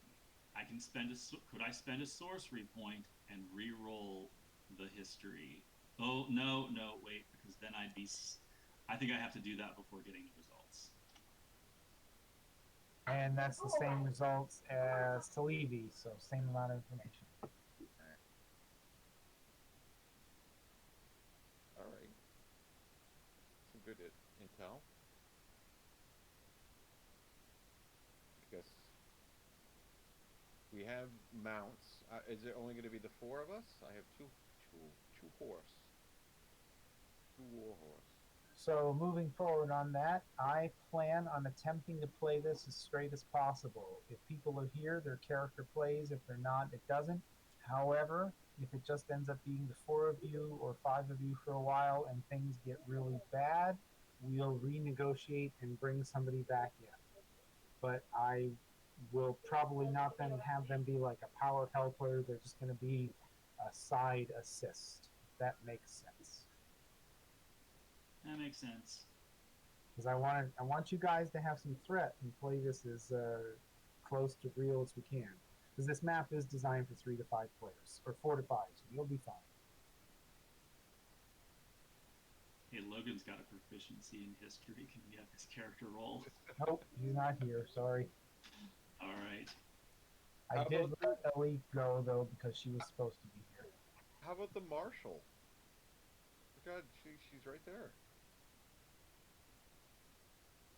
Could I spend a sorcery point and re-roll the history? Oh, no, wait, because then I think I have to do that before getting the results. And that's the same results as Talevi, so same amount of information. All right. Some good intel. I guess we have mounts. Is it only going to be the 4 of us? I have two horse. 2 war horse. So moving forward on that, I plan on attempting to play this as straight as possible. If people are here, their character plays. If they're not, it doesn't. However, if it just ends up being the 4 of you or 5 of you for a while and things get really bad, we'll renegotiate and bring somebody back in. But I will probably not then have them be like a power helper. They're just going to be a side assist, if that makes sense. That makes sense. Because I want you guys to have some threat and play this as close to real as we can. Because this map is designed for 3 to 5 players, or 4 to 5, so you'll be fine. Hey, Logan's got a proficiency in history. Can we have his character roll? Nope, he's not here. Sorry. All right. I did let Ellie go though because she was supposed to be here. How about the marshal? God, she's right there.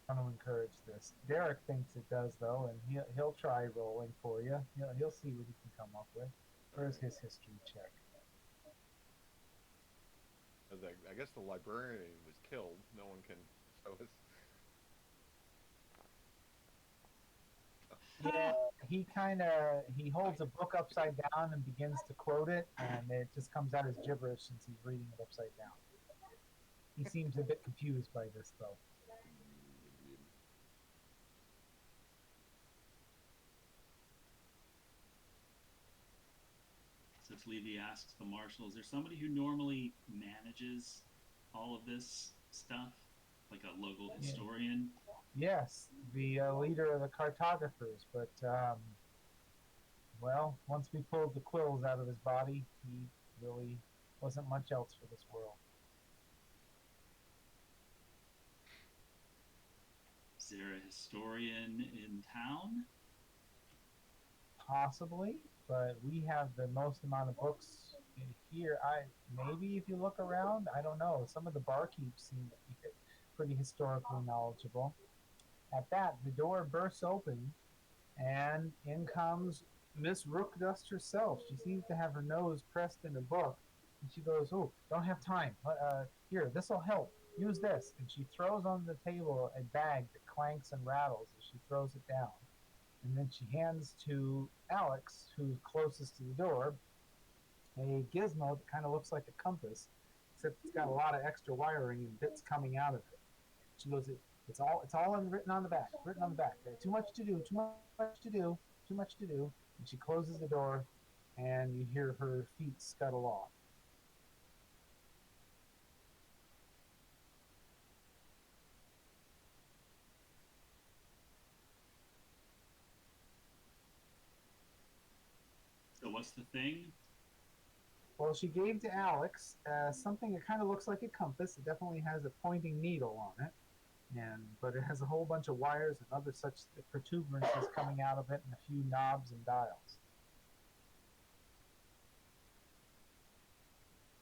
want to encourage this. Derek thinks it does though, and he'll try rolling for you. He'll see what he can come up with. Where's Alright. his history check? I guess the librarian was killed. No one can show us. Yeah, he holds a book upside down and begins to quote it, and it just comes out as gibberish since he's reading it upside down. He seems a bit confused by this though. So Levy asks the marshal, is there somebody who normally manages all of this stuff, like a local historian? Yes, the leader of the cartographers, but well, once we pulled the quills out of his body, he really wasn't much else for this world. Is there a historian in town? Possibly, but we have the most amount of books here. Maybe if you look around, I don't know. Some of the barkeeps seem to be pretty historically knowledgeable. At that, the door bursts open, and in comes Miss Rookdust herself. She seems to have her nose pressed in a book, and she goes, "Oh, don't have time. Here, this'll help. Use this." And she throws on the table a bag that clanks and rattles as she throws it down. And then she hands to Alex, who's closest to the door, a gizmo that kind of looks like a compass, except it's got a lot of extra wiring and bits coming out of it. She goes, it's all written on the back, written on the back. Too much to do, too much to do, too much to do. And she closes the door, and you hear her feet scuttle off. So what's the thing? Well, she gave to Alex something that kind of looks like a compass. It definitely has a pointing needle on it, but it has a whole bunch of wires and other such protuberances coming out of it, and a few knobs and dials.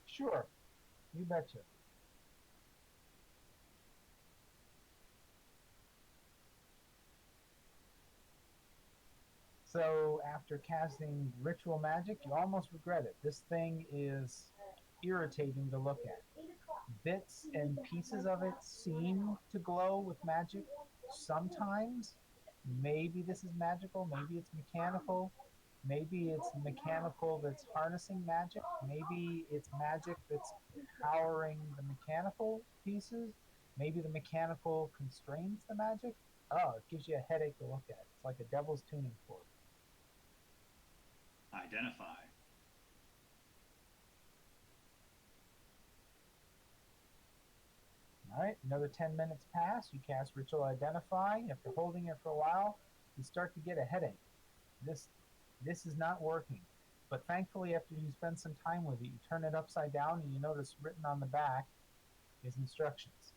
Sure, you betcha. So after casting ritual magic, you almost regret it. This thing is irritating to look at. Bits and pieces of it seem to glow with magic sometimes. Maybe this is magical, maybe it's mechanical, maybe it's mechanical that's harnessing magic, maybe it's magic that's powering the mechanical pieces, maybe the mechanical constrains the magic. Oh, it gives you a headache to look at. It's like a devil's tuning fork. Identify. All right, another 10 minutes pass. You cast Ritual Identify. After holding it for a while, you start to get a headache. This is not working. But thankfully, after you spend some time with it, you turn it upside down and you notice written on the back is instructions.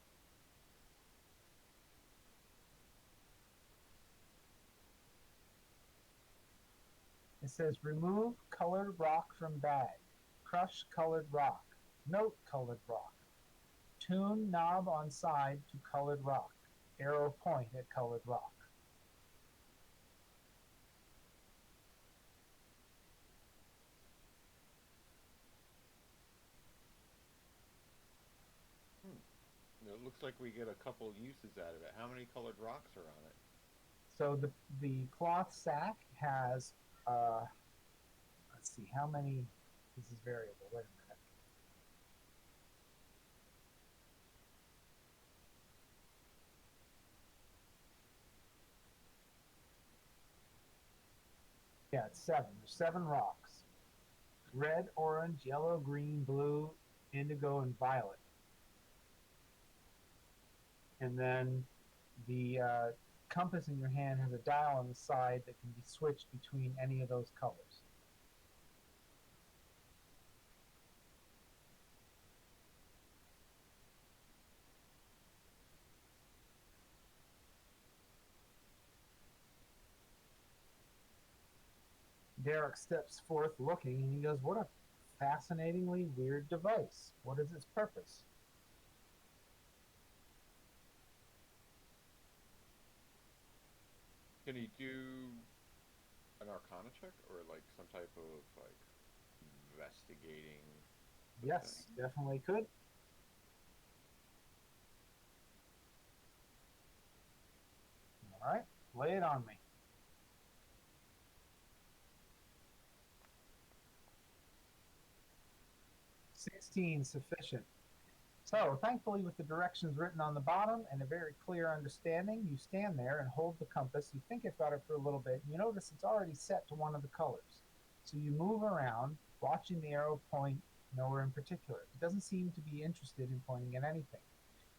It says remove colored rock from bag, crush colored rock, note colored rock, tune knob on side to colored rock, arrow point at colored rock. It looks like we get a couple uses out of it. How many colored rocks are on it? So the cloth sack has, let's see, how many, this is variable, wait a minute. Yeah, it's seven. There's seven rocks. Red, orange, yellow, green, blue, indigo, and violet. And then the compass in your hand has a dial on the side that can be switched between any of those colors. Derek steps forth looking, and he goes, "What a fascinatingly weird device. What is its purpose?" Can he do an Arcana check or like some type of like investigating the Yes, thing? definitely could. All right, lay it on me. 16 sufficient. So, thankfully, with the directions written on the bottom and a very clear understanding, you stand there and hold the compass. You think about it for a little bit. And you notice it's already set to one of the colors. So you move around, watching the arrow point nowhere in particular. It doesn't seem to be interested in pointing at anything.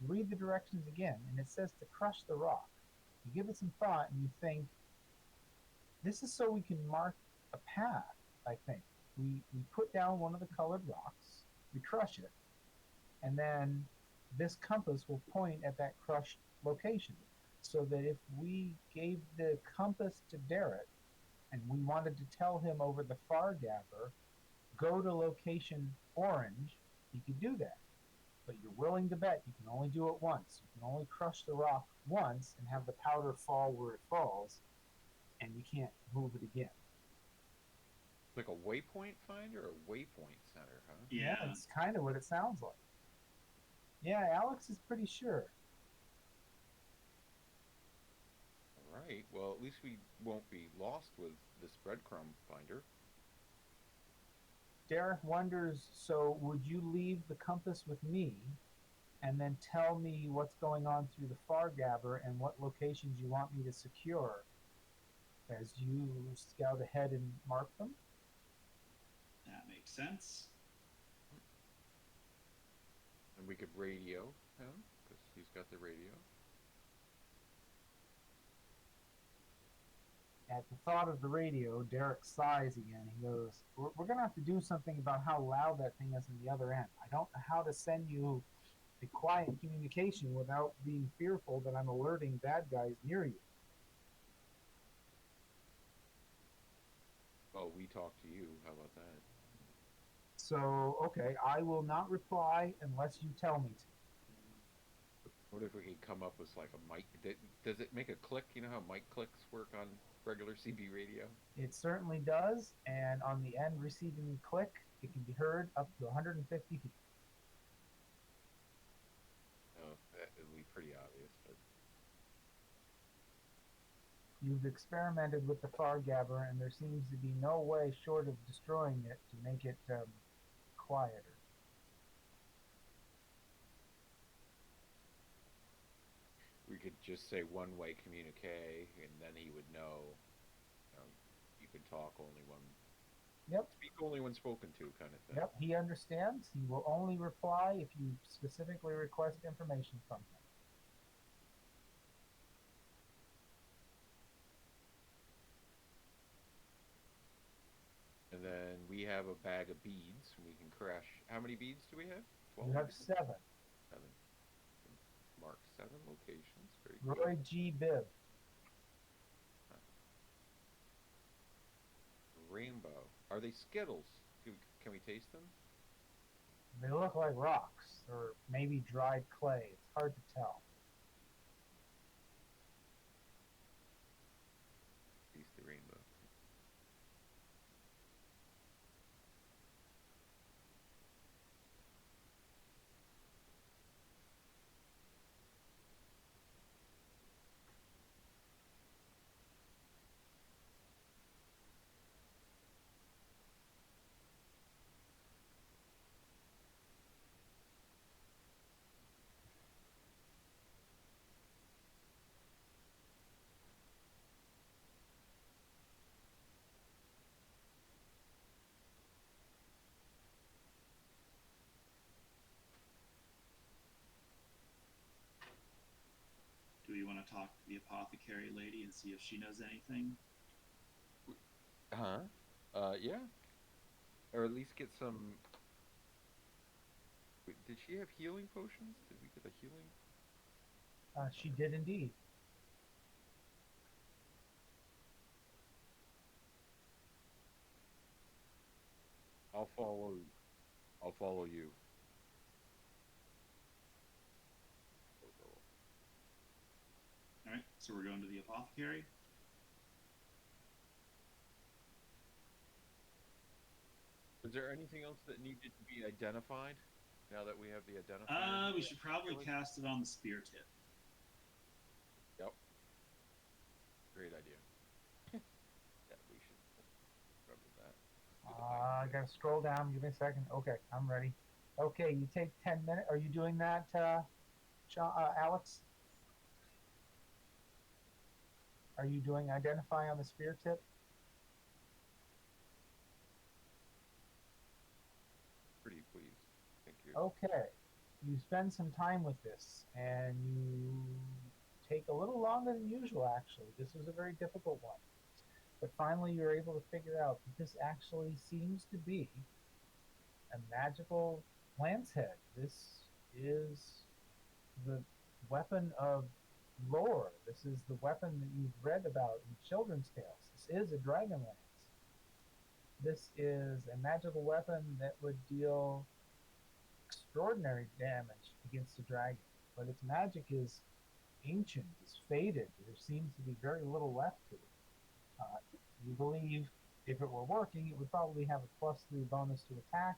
You read the directions again, and it says to crush the rock. You give it some thought, and you think, this is so we can mark a path, I think. We put down one of the colored rocks, we crush it, and then this compass will point at that crushed location. So that if we gave the compass to Derek and we wanted to tell him over the far gabber, go to location orange, he could do that. But you're willing to bet you can only do it once. You can only crush the rock once and have the powder fall where it falls, and you can't move it again. Like a waypoint finder or a waypoint center, huh? Yeah, Yeah. it's kind of what it sounds like. Yeah, Alex is pretty sure. All right. Well, at least we won't be lost with this breadcrumb finder. Derek wonders, so would you leave the compass with me and then tell me what's going on through the far gabber and what locations you want me to secure as you scout ahead and mark them? That makes sense. And we could radio him because he's got the radio. At the thought of the radio, Derek sighs again. He goes, we're going to have to do something about how loud that thing is on the other end. I don't know how to send you a quiet communication without being fearful that I'm alerting bad guys near you. Oh, we talk to you. How about that? So, okay, I will not reply unless you tell me to. What if we could come up with like a mic? Does it make a click? You know how mic clicks work on regular CB radio? It certainly does, and on the end receiving click, it can be heard up to 150 feet. Oh, it'll be pretty obvious, but You've experimented with the far gabber, and there seems to be no way short of destroying it to make it quieter. we could just say one-way communique, and then he would know. You can talk only when Yep, speak only when spoken to, kind of thing. yep, he understands. He will only reply if you specifically request information from him. And then we have a bag of beads. We can crash. How many beads do we have? 12. You have 7. 7. Mark 7 locations. Very Roy good. G. Bibb. Rainbow. Are they Skittles? Can we taste them? They look like rocks, or maybe dried clay. It's hard to tell. Taste the rainbow. Do we want to talk to the apothecary lady and see if she knows anything? Huh? Yeah. Or at least get some. Wait, did she have healing potions? Did we get a healing? She did indeed. I'll follow. I'll follow you. All right, so we're going to the apothecary. Is there anything else that needed to be identified? Now that we have the identifier. We should probably Really? cast it on the spear tip. Yep. Great idea. Yeah, we should remember that. Do the I hide gotta scroll down. Give me a second. Okay, I'm ready. Okay, you take 10 minutes. Are you doing that, Alex? Are you doing identify on the spear tip? pretty please. Thank you. Okay. You spend some time with this, and you take a little longer than usual, actually. This was a very difficult one. But finally, you're able to figure out that this actually seems to be a magical lance head. This is the weapon of lore. This is the weapon that you've read about in children's tales. This is a Dragonlance. This is a magical weapon that would deal extraordinary damage against a dragon, but its magic is ancient, is faded. There seems to be very little left to it. You believe if it were working, it would probably have a +3 bonus to attack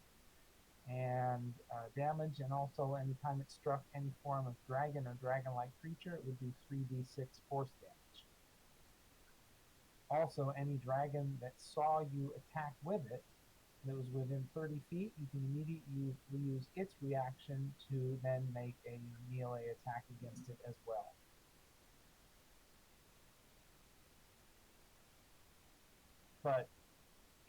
and damage, and also anytime it struck any form of dragon or dragon-like creature, it would do 3d6 force damage. Also, any dragon that saw you attack with it that was within 30 feet, you can immediately use its reaction to then make a melee attack against it as well. But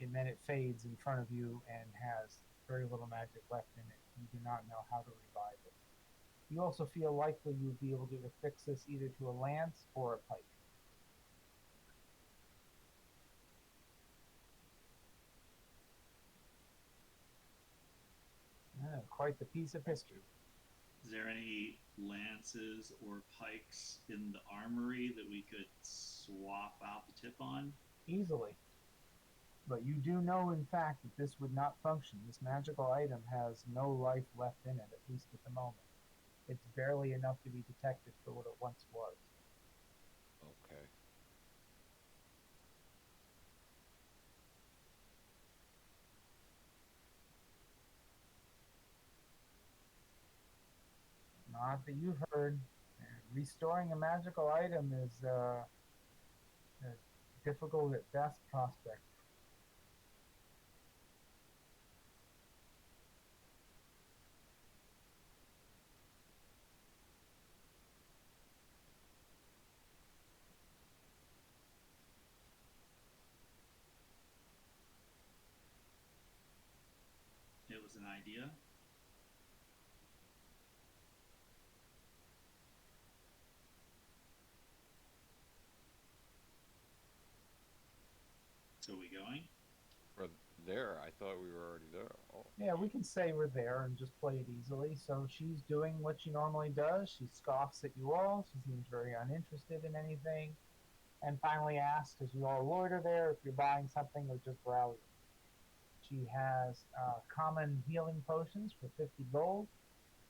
then it fades in front of you and has very little magic left in it. You do not know how to revive it. You also feel likely you would be able to affix this either to a lance or a pike. Quite the piece of history. Is there any lances or pikes in the armory that we could swap out the tip on? Easily. But you do know, in fact, that this would not function. This magical item has no life left in it, at least at the moment. It's barely enough to be detected for what it once was. Okay. Not that you've heard. Restoring a magical item is a difficult at best prospect. It was an idea. So we going? We're there. I thought we were already there. Oh. Yeah, we can say we're there and just play it easily. So she's doing what she normally does. She scoffs at you all. She seems very uninterested in anything. And finally asks, as you all loiter there, if you're buying something or just browsing. She has common healing potions for 50 gold,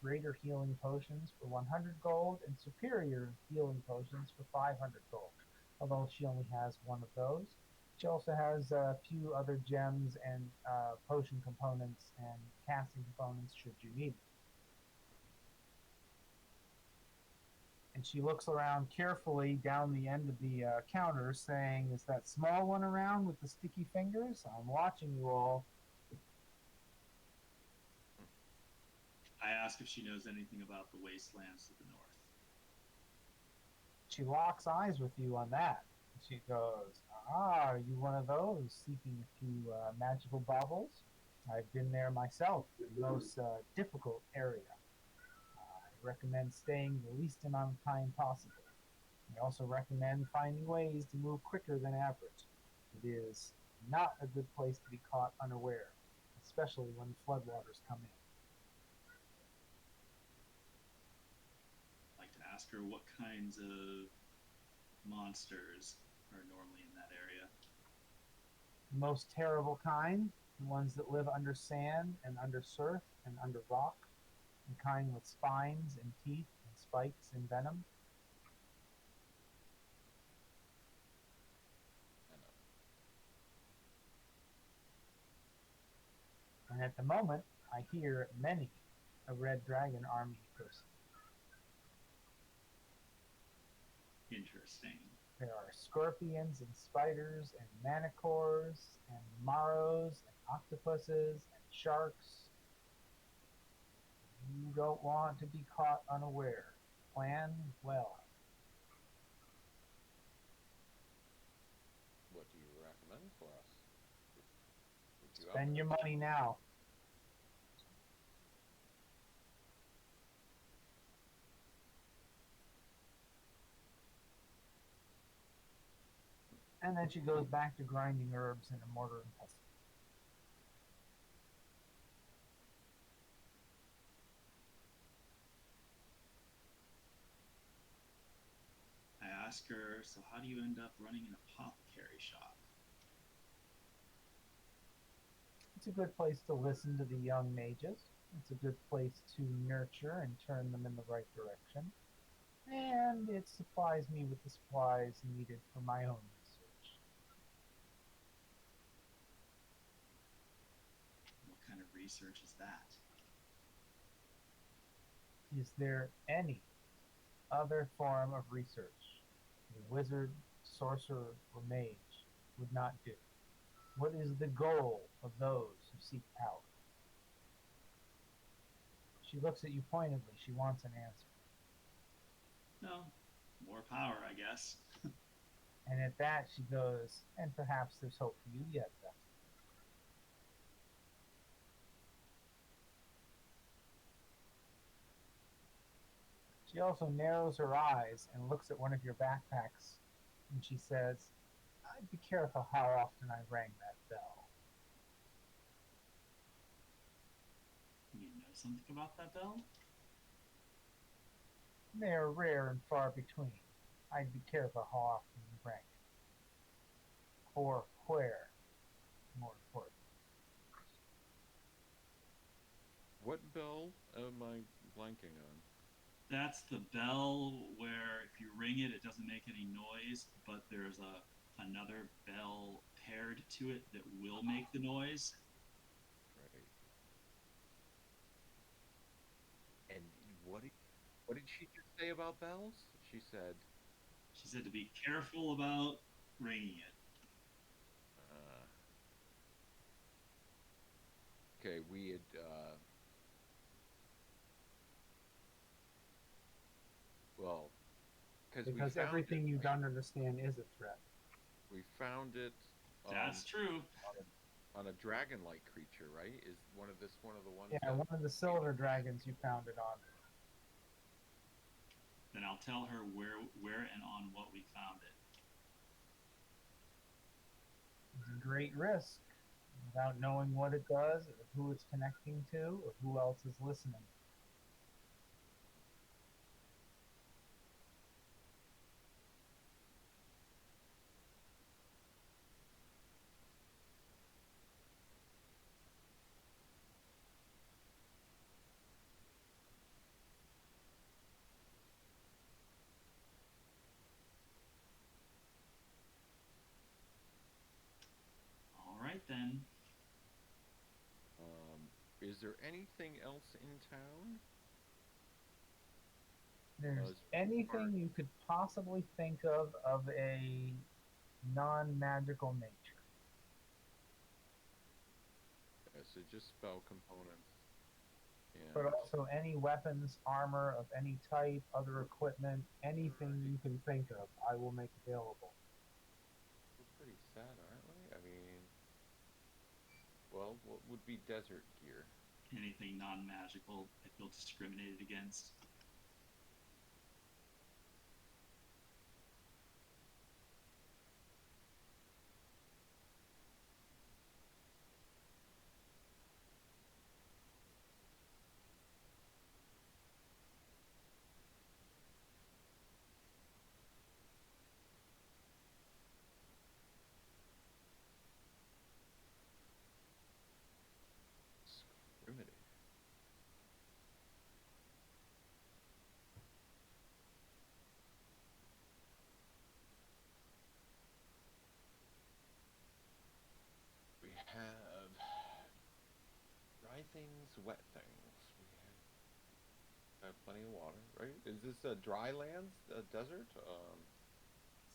greater healing potions for 100 gold, and superior healing potions for 500 gold, although she only has one of those. She also has a few other gems and potion components and casting components should you need them. And she looks around carefully down the end of the counter, saying, "Is that small one around with the sticky fingers? I'm watching you all." I ask if she knows anything about the wastelands to the north. She locks eyes with you on that. She goes, "Ah, are you one of those seeking a few magical baubles? I've been there myself, the most difficult area. I recommend staying the least amount of time possible. I also recommend finding ways to move quicker than average. It is not a good place to be caught unaware, especially when the floodwaters come in." I'd like to ask her what kinds of monsters are normally in that area. The most terrible kind, the ones that live under sand and under surf and under rock, the kind with spines and teeth and spikes and venom. At the moment, I hear many a red dragon army person. Interesting. There are scorpions and spiders and manticores and maros and octopuses and sharks. You don't want to be caught unaware. Plan well. What do you recommend for us? Would you Spend your money now. And then she goes back to grinding herbs in a mortar and pestle. I ask her, so how do you end up running an apothecary shop? It's a good place to listen to the young mages. It's a good place to nurture and turn them in the right direction. And it supplies me with the supplies needed for my own research. What kind of research is that? Is there any other form of research a wizard, sorcerer, or mage would not do? What is the goal of those who seek power? She looks at you pointedly. She wants an answer. No, more power, I guess. And at that, she goes, and perhaps there's hope for you yet, then. She also narrows her eyes and looks at one of your backpacks, and she says, I'd be careful how often I rang that bell. You know something about that bell? They are rare and far between. I'd be careful how often you rang it. Or where, more important. What bell am I blanking on? That's the bell where if you ring it, it doesn't make any noise, but there's another bell paired to it that will make the noise. Right. And what did she just say about bells? She said, She said to be careful about ringing it. uh, okay, we had, well, because we Because found everything it, you right? don't understand is a threat. We found it That's true. on a dragon-like creature, right? Is one of the ones Yeah, that one of the silver dragons you found it on. Then I'll tell her where and on what we found it. It's a great risk without knowing what it does, or who it's connecting to, or who else is listening. All right then. Is there anything else in town? There's As anything you could possibly think of a non-magical nature. so just spell components. And But also any weapons, armor of any type, other equipment, anything you can think of, I will make available. we're pretty sad, aren't we? I mean, well, what would be desert gear? Anything non-magical, I feel discriminated against. Discriminated. things, wet things. We have plenty of water, right? Is this a dry lands, a desert?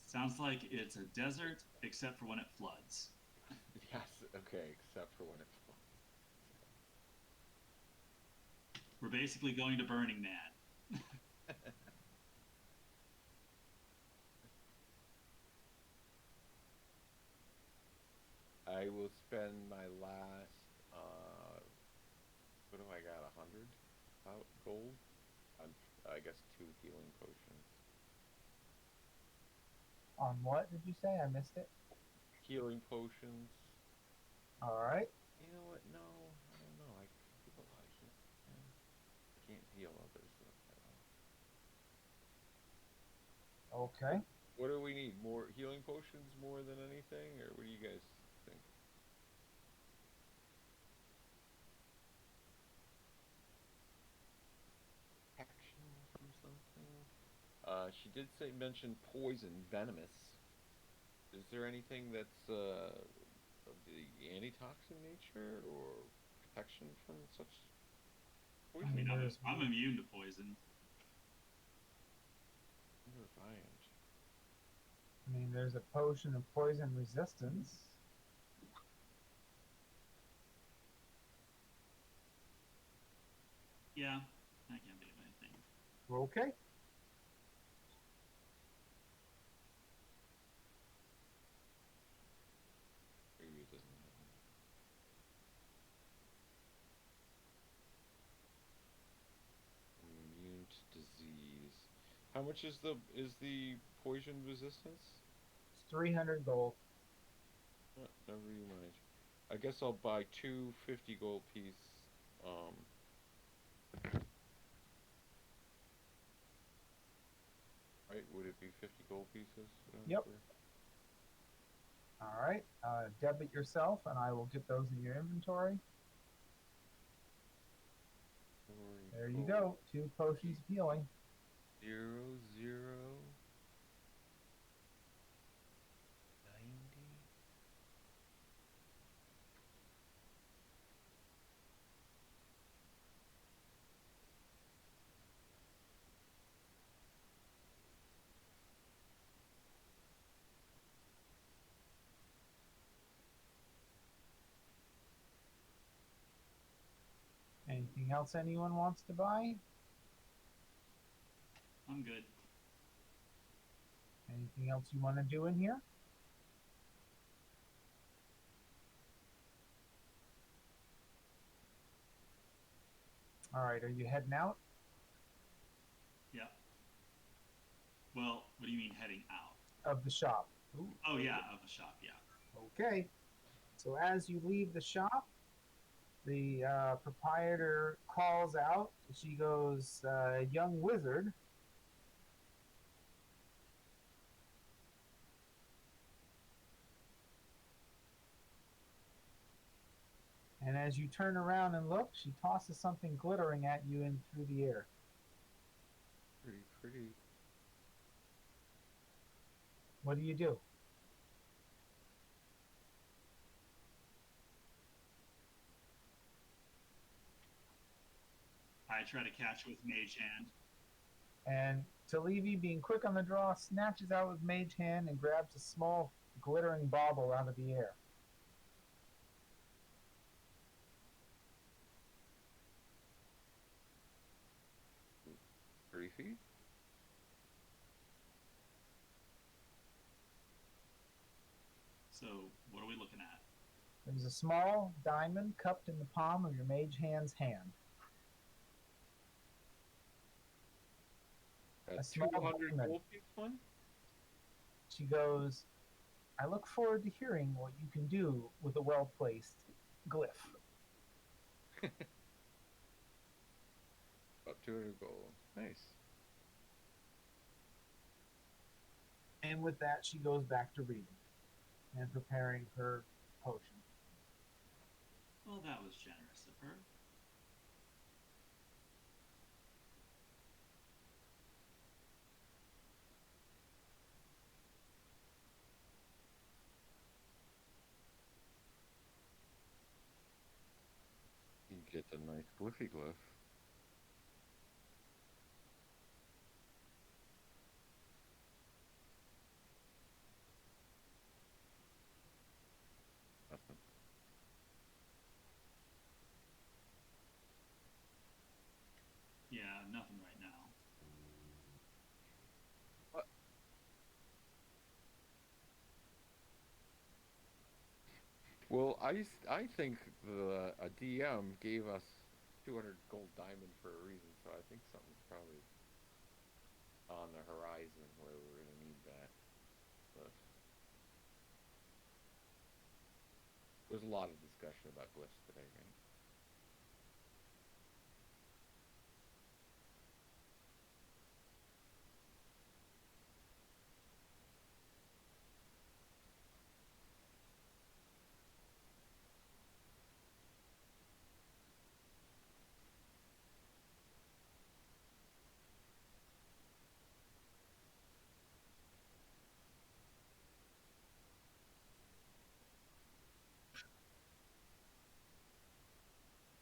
Sounds like it's a desert, except for when it floods. Yes. Okay, except for when it floods. We're basically going to Burning Man. I will spend my last. What do I got? 100 out gold. On, I guess 2 healing potions. On what did you say? I missed it. Healing potions. All right. You know what? No, I don't know. I could give a lot of heal. Yeah. I can't heal others though. Okay. What do we need? More healing potions more than anything, or what do you guys think? Protection from something. She did say mention poison, venomous. Is there anything that's of the antitoxin nature or protection from such I poison? mean, There's, I'm immune to poison. I wonder if I am. there's a potion of poison resistance. Yeah, that can't be of anything. Okay. Maybe it doesn't have one. Immune to disease. How much is the poison resistance? It's 300 gold. Never you mind. I guess I'll buy 2 gold piece. Um, right? Would it be 50 gold pieces? Yep. All right. Debit yourself, and I will get those in your inventory. There you go. 2 potions of healing. 0, 0, 90. Anything else anyone wants to buy? I'm good. Anything else you want to do in here? All right. Are you heading out? Yeah. Well, what do you mean heading out? Of the shop. Ooh, Oh yeah, of the shop. Yeah. Okay. So as you leave the shop, the proprietor calls out. She goes, young wizard. And as you turn around and look, she tosses something glittering at you in through the air. pretty, pretty. What do you do? I try to catch with Mage Hand. And Talevi, being quick on the draw, snatches out with mage hand and grabs a small glittering bauble out of the air. 30 feet? So what are we looking at? There's a small diamond cupped in the palm of your mage hand's hand. A small 200 diamond. gold piece one? She goes, I look forward to hearing what you can do with a well-placed glyph. About 200 gold. Nice. And with that, she goes back to reading and preparing her potion. Well, that was generous of her. You get the Glyphy glyph. Nothing. Yeah, nothing right now. Well, I think a DM gave us 200 gold diamond for a reason, so I think something's probably on the horizon where we're gonna need that. But there's a lot of discussion about glyphs today, right?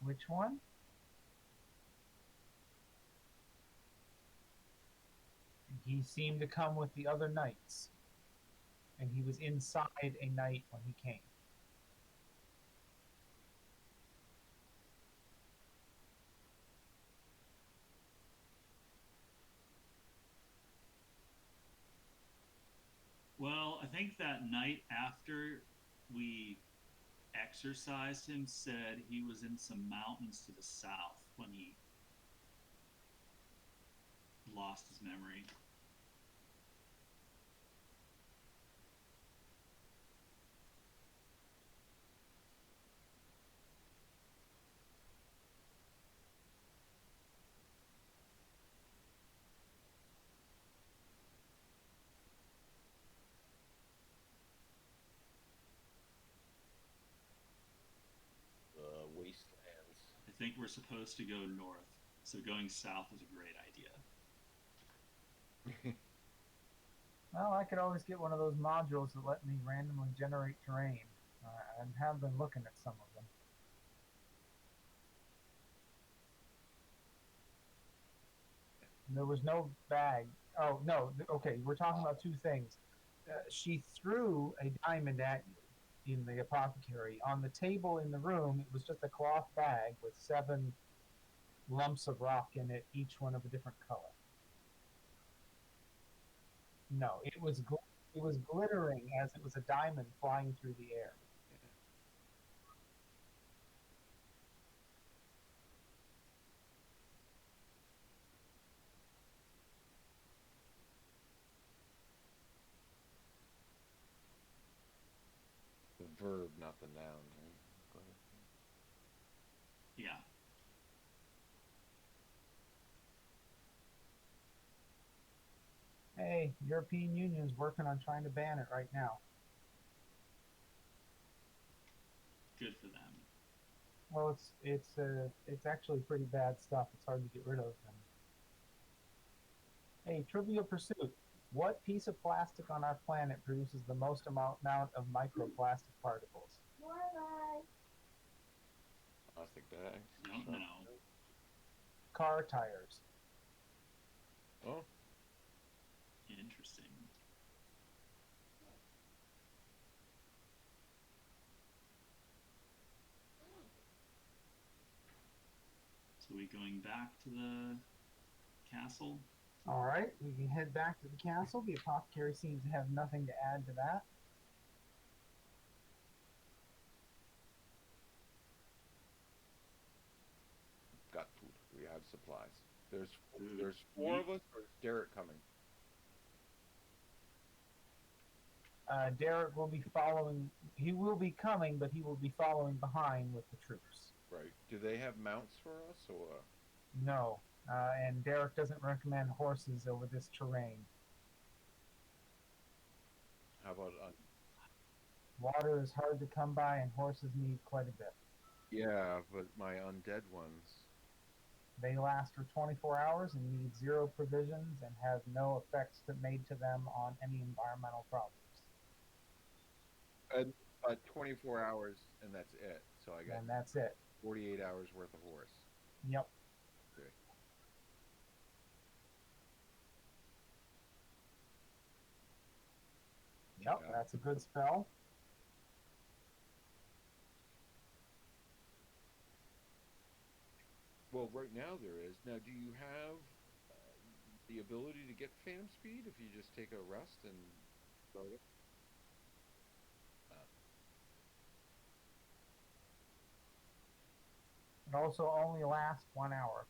Which one? He seemed to come with the other knights, and he was inside a knight when he came. Well, I think that night after we exorcised him said he was in some mountains to the south when he lost his memory. Wastelands. I think we're supposed to go north, so going south is a great idea. Well, I could always get one of those modules that let me randomly generate terrain. I have been looking at some of them. There was no bag. Oh, no. Okay, we're talking about two things. She threw a diamond at you in the apothecary. On the table in the room, it was just a cloth bag with 7 lumps of rock in it, each one of a different color. No, it was glittering as it was a diamond flying through the air. The verb, not the noun, right? Yeah. Hey, European Union's working on trying to ban it right now. Good for them. Well, it's actually pretty bad stuff. It's hard to get rid of. And hey, Trivial Pursuit. What piece of plastic on our planet produces the most amount of microplastic particles? Plastic bags. Don't know. Car tires. Oh, Interesting. So we going back to the castle? All right, we can head back to the castle. The apothecary seems to have nothing to add to that. got food. We have supplies. There's Food. there's 4 of us, or is Derek coming? Derek will be following. He will be coming, but he will be following behind with the troops. Right. Do they have mounts for us, or? No, and Derek doesn't recommend horses over this terrain. How about Water is hard to come by, and horses need quite a bit. yeah, but my undead ones. They last for 24 hours and need 0 provisions and have no effects made to them on any environmental problems. And 24 hours, and that's it. So I got And that's it. 48 hours worth of horse. Yep. Okay. Yep, Yeah. that's a good spell. Well, right now there is. Now, do you have the ability to get Phantom Speed if you just take a rest and start it? Uh, It also only lasts 1 hour.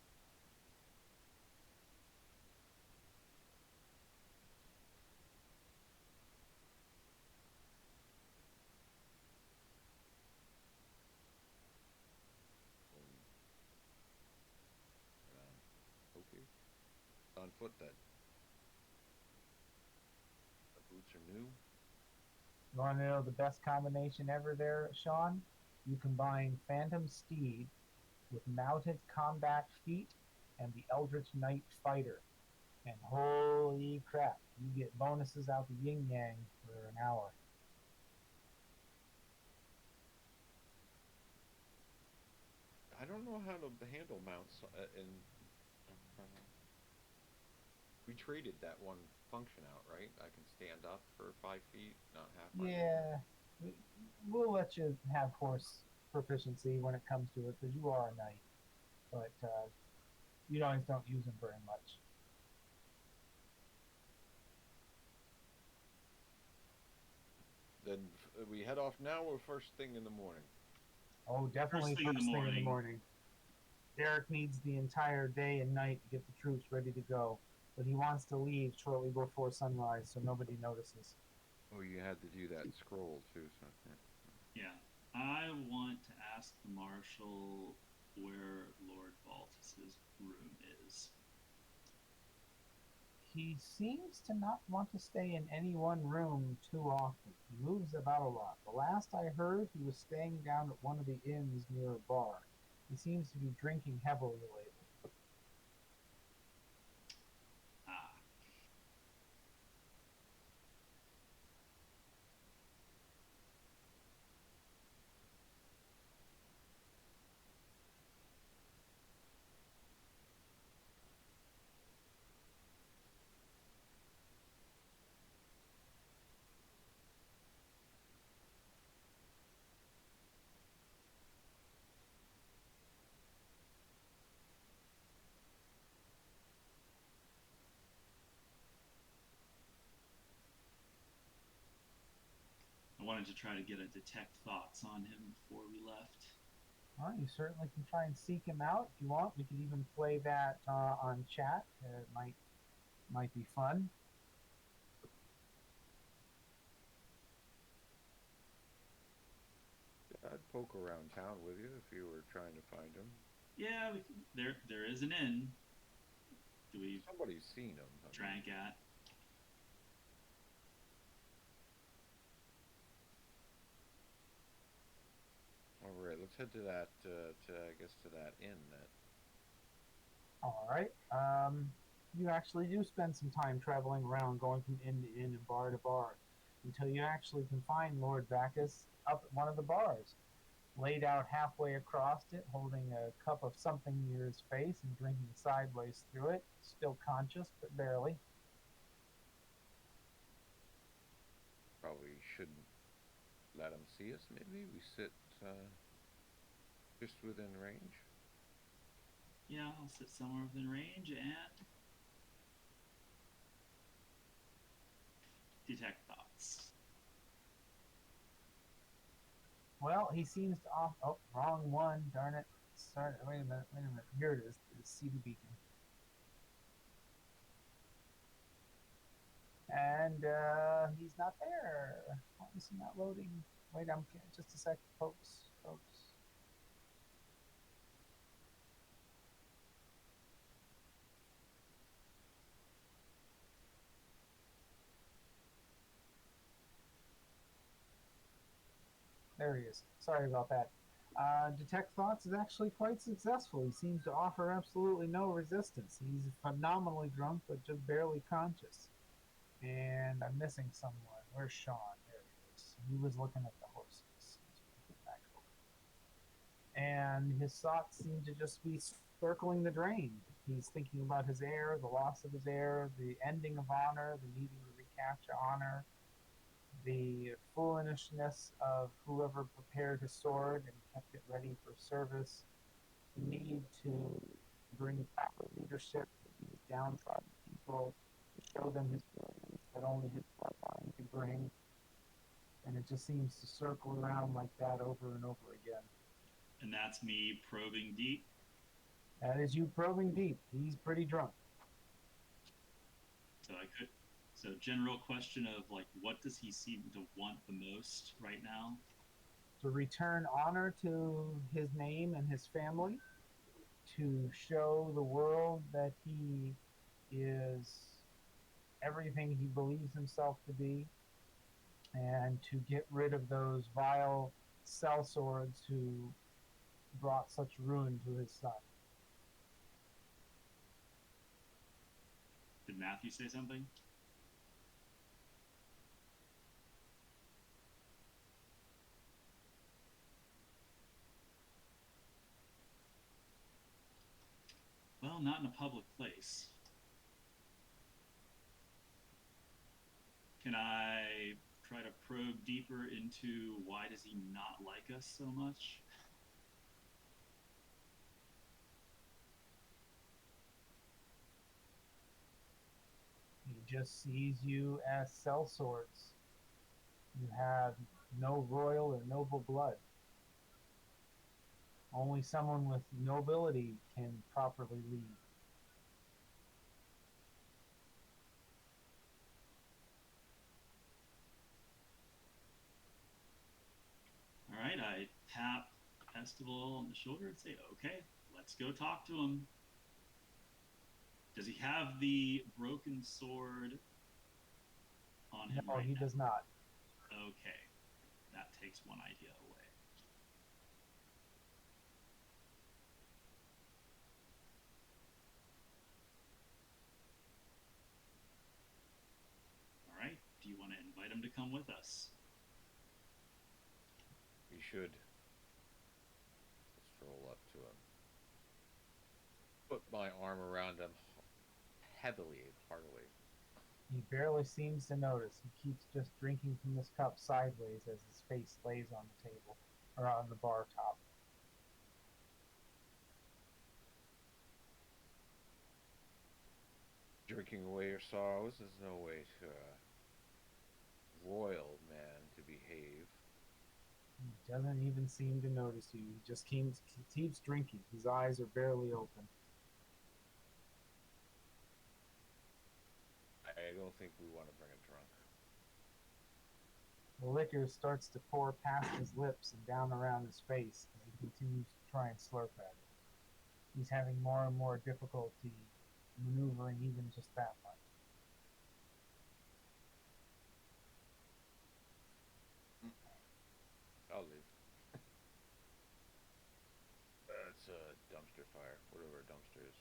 um, okay. On foot then. The boots are new. You want to know the best combination ever there, Sean? You combine Phantom Steed with Mounted Combat Feat and the Eldritch Knight Fighter. And holy crap, you get bonuses out the yin yang for an hour. I don't know how to handle mounts, and we traded that one function out, right? I can stand up for 5 feet, not half my movement. Yeah, we'll let you have horse proficiency when it comes to it because you are a knight, but you guys don't use them very much. Then we head off now or first thing in the morning? Oh, definitely First thing in the first thing in the morning. morning. Derek needs the entire day and night to get the troops ready to go, but he wants to leave shortly before sunrise so nobody notices. Oh, you had to do that scroll too, so Yeah. I want to ask the marshal where Lord Baltus's room is. He seems to not want to stay in any one room too often. He moves about a lot. The last I heard, he was staying down at one of the inns near a bar. He seems to be drinking heavily lately. Ah. I wanted to try to get a detect thoughts on him before we left. Well, you certainly can try and seek him out if you want. We could even play that on chat. It might be fun. yeah, I'd poke around town with you if you were trying to find him. Yeah, there is an inn. Do we Somebody's seen him. I mean, drank at? all right, let's head to that. I guess to that inn. That All right. You actually do spend some time traveling around, going from inn to inn and bar to bar, until you actually can find Lord Bacchus up at one of the bars, laid out halfway across it, holding a cup of something near his face and drinking sideways through it, still conscious, but barely. probably shouldn't let him see us. Maybe we sit just within range. Yeah, I'll sit somewhere within range and detect thoughts. Well, he seems to off. Oh, wrong one. Darn it. Sorry. Wait a minute. Wait a minute. Here it is. See the beacon. And he's not there. Why is he not loading? Wait, I'm just a sec, folks. Folks. There he is. Sorry about that. Detect Thoughts is actually quite successful. He seems to offer absolutely no resistance. He's phenomenally drunk, but just barely conscious. And I'm missing someone. Where's Sean? There he is. He was looking at the horses. Let's get back over. And his thoughts seem to just be circling the drain. He's thinking about his heir, the loss of his heir, the ending of honor, the needing to recapture honor, the foolishness of whoever prepared his sword and kept it ready for service, the need to bring proper leadership to these downtrodden people, to show them his brilliance that only his bloodline could bring. And it just seems to circle around like that over and over again. And that's me probing deep. That is you probing deep. He's pretty drunk. So I could. So general question of like, what does he seem to want the most right now? To return honor to his name and his family, to show the world that he is everything he believes himself to be, and to get rid of those vile sellswords who brought such ruin to his son. Did Matthew say something? Well, not in a public place. Can I try to probe deeper into why does he not like us so much? He just sees you as sellswords. You have no royal or noble blood. Only someone with nobility can properly lead. All right, I tap Estival on the shoulder and say, okay, let's go talk to him. Does he have the broken sword on him No, right he now? does not. Okay, that takes one idea away. All right, do you want to invite him to come with us? We should stroll up to him. Put my arm around him heavily and heartily. He barely seems to notice. He keeps just drinking from this cup sideways as his face lays on the table or on the bar top. Drinking away your sorrows is no way to a royal man to behave. He doesn't even seem to notice you. He just keeps drinking. His eyes are barely open. I don't think we want to bring a drunk. The liquor starts to pour past his lips and down around his face as he continues to try and slurp at it. He's having more and more difficulty maneuvering even just that much. I'll leave. It's a dumpster fire, whatever a dumpster is.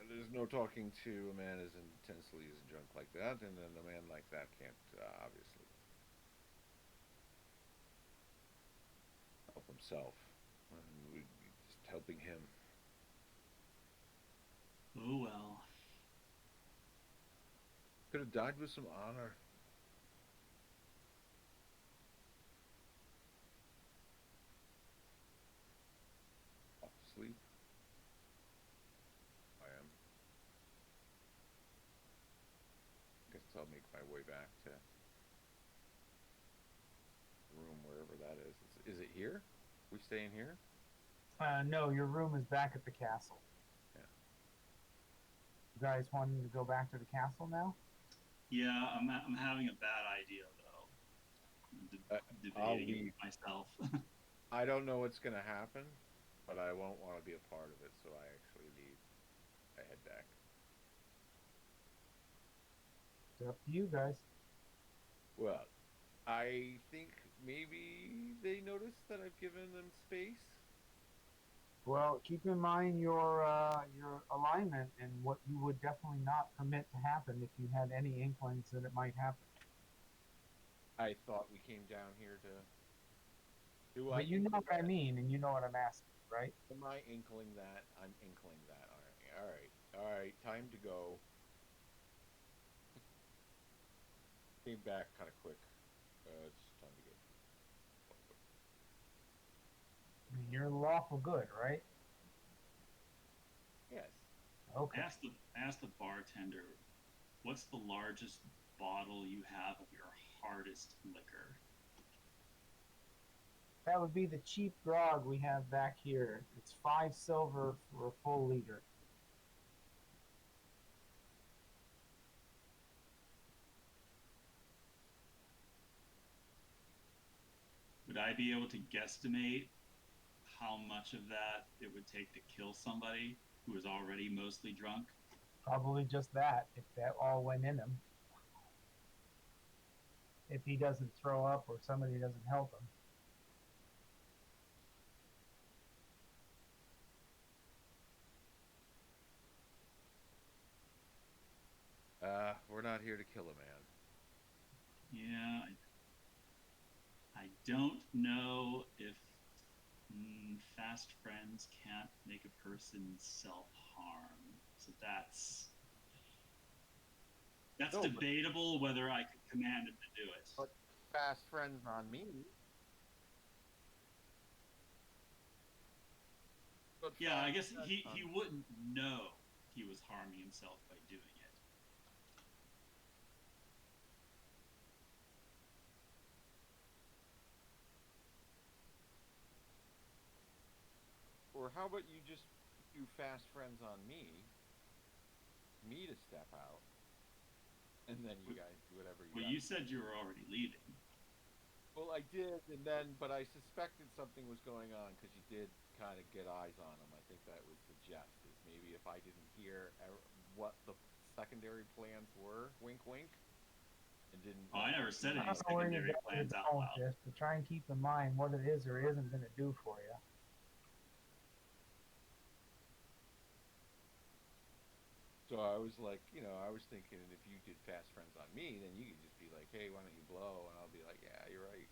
There's no talking to a man as intensely as drunk like that, and then a man like that can't obviously help himself. And we just helping him. Oh well. Could have died with some honor. Off to sleep. I am. Guess I'll make my way back to room wherever that is. Is it here? We staying here? No, your room is back at the castle. Yeah. You guys wanting to go back to the castle now? Yeah, I'm having a bad idea though. I'm I'll debating it leave. with myself. I don't know what's gonna happen, but I won't want to be a part of it, so I actually leave. I head back. It's up to you guys. Well, I think maybe they noticed that I've given them space. Well, keep in mind your alignment and what you would definitely not permit to happen if you had any inklings that it might happen. I thought we came down here to. Do I But you know inkling what I that? mean, and you know what I'm asking, right? Am I inkling that? I'm inkling that. All right. All right. Time to go. Came back kind of quick. It's time to go. I mean, you're lawful good, right? Yes. Okay. Ask the bartender, what's the largest bottle you have of your hardest liquor? That would be the cheap grog we have back here. It's 5 silver for a full liter. Would I be able to guesstimate how much of that it would take to kill somebody who is already mostly drunk? Probably just that, if that all went in him. If he doesn't throw up or somebody doesn't help him. We're not here to kill a man. Yeah, I don't know if fast friends can't make a person self-harm. So that's No, but- debatable whether I could command him to do it. But fast friends on me. But Yeah, I guess fast friends he on- wouldn't know he was harming himself by doing it. Or how about you just do fast friends on me to step out, and then you guys do whatever you. Well, you said you were already leaving. Well, I did, but I suspected something was going on because you did kind of get eyes on him. I think that was the jest. Is maybe if I didn't hear what the secondary plans were, wink, wink, and didn't. Oh, I never said I any don't know where you're secondary going plans with out all loud. this, but try and keep in mind what it is or isn't going to do for you. So I was like, I was thinking if you did fast friends on me, then you could just be like, hey, why don't you blow? And I'll be like, yeah, you're right.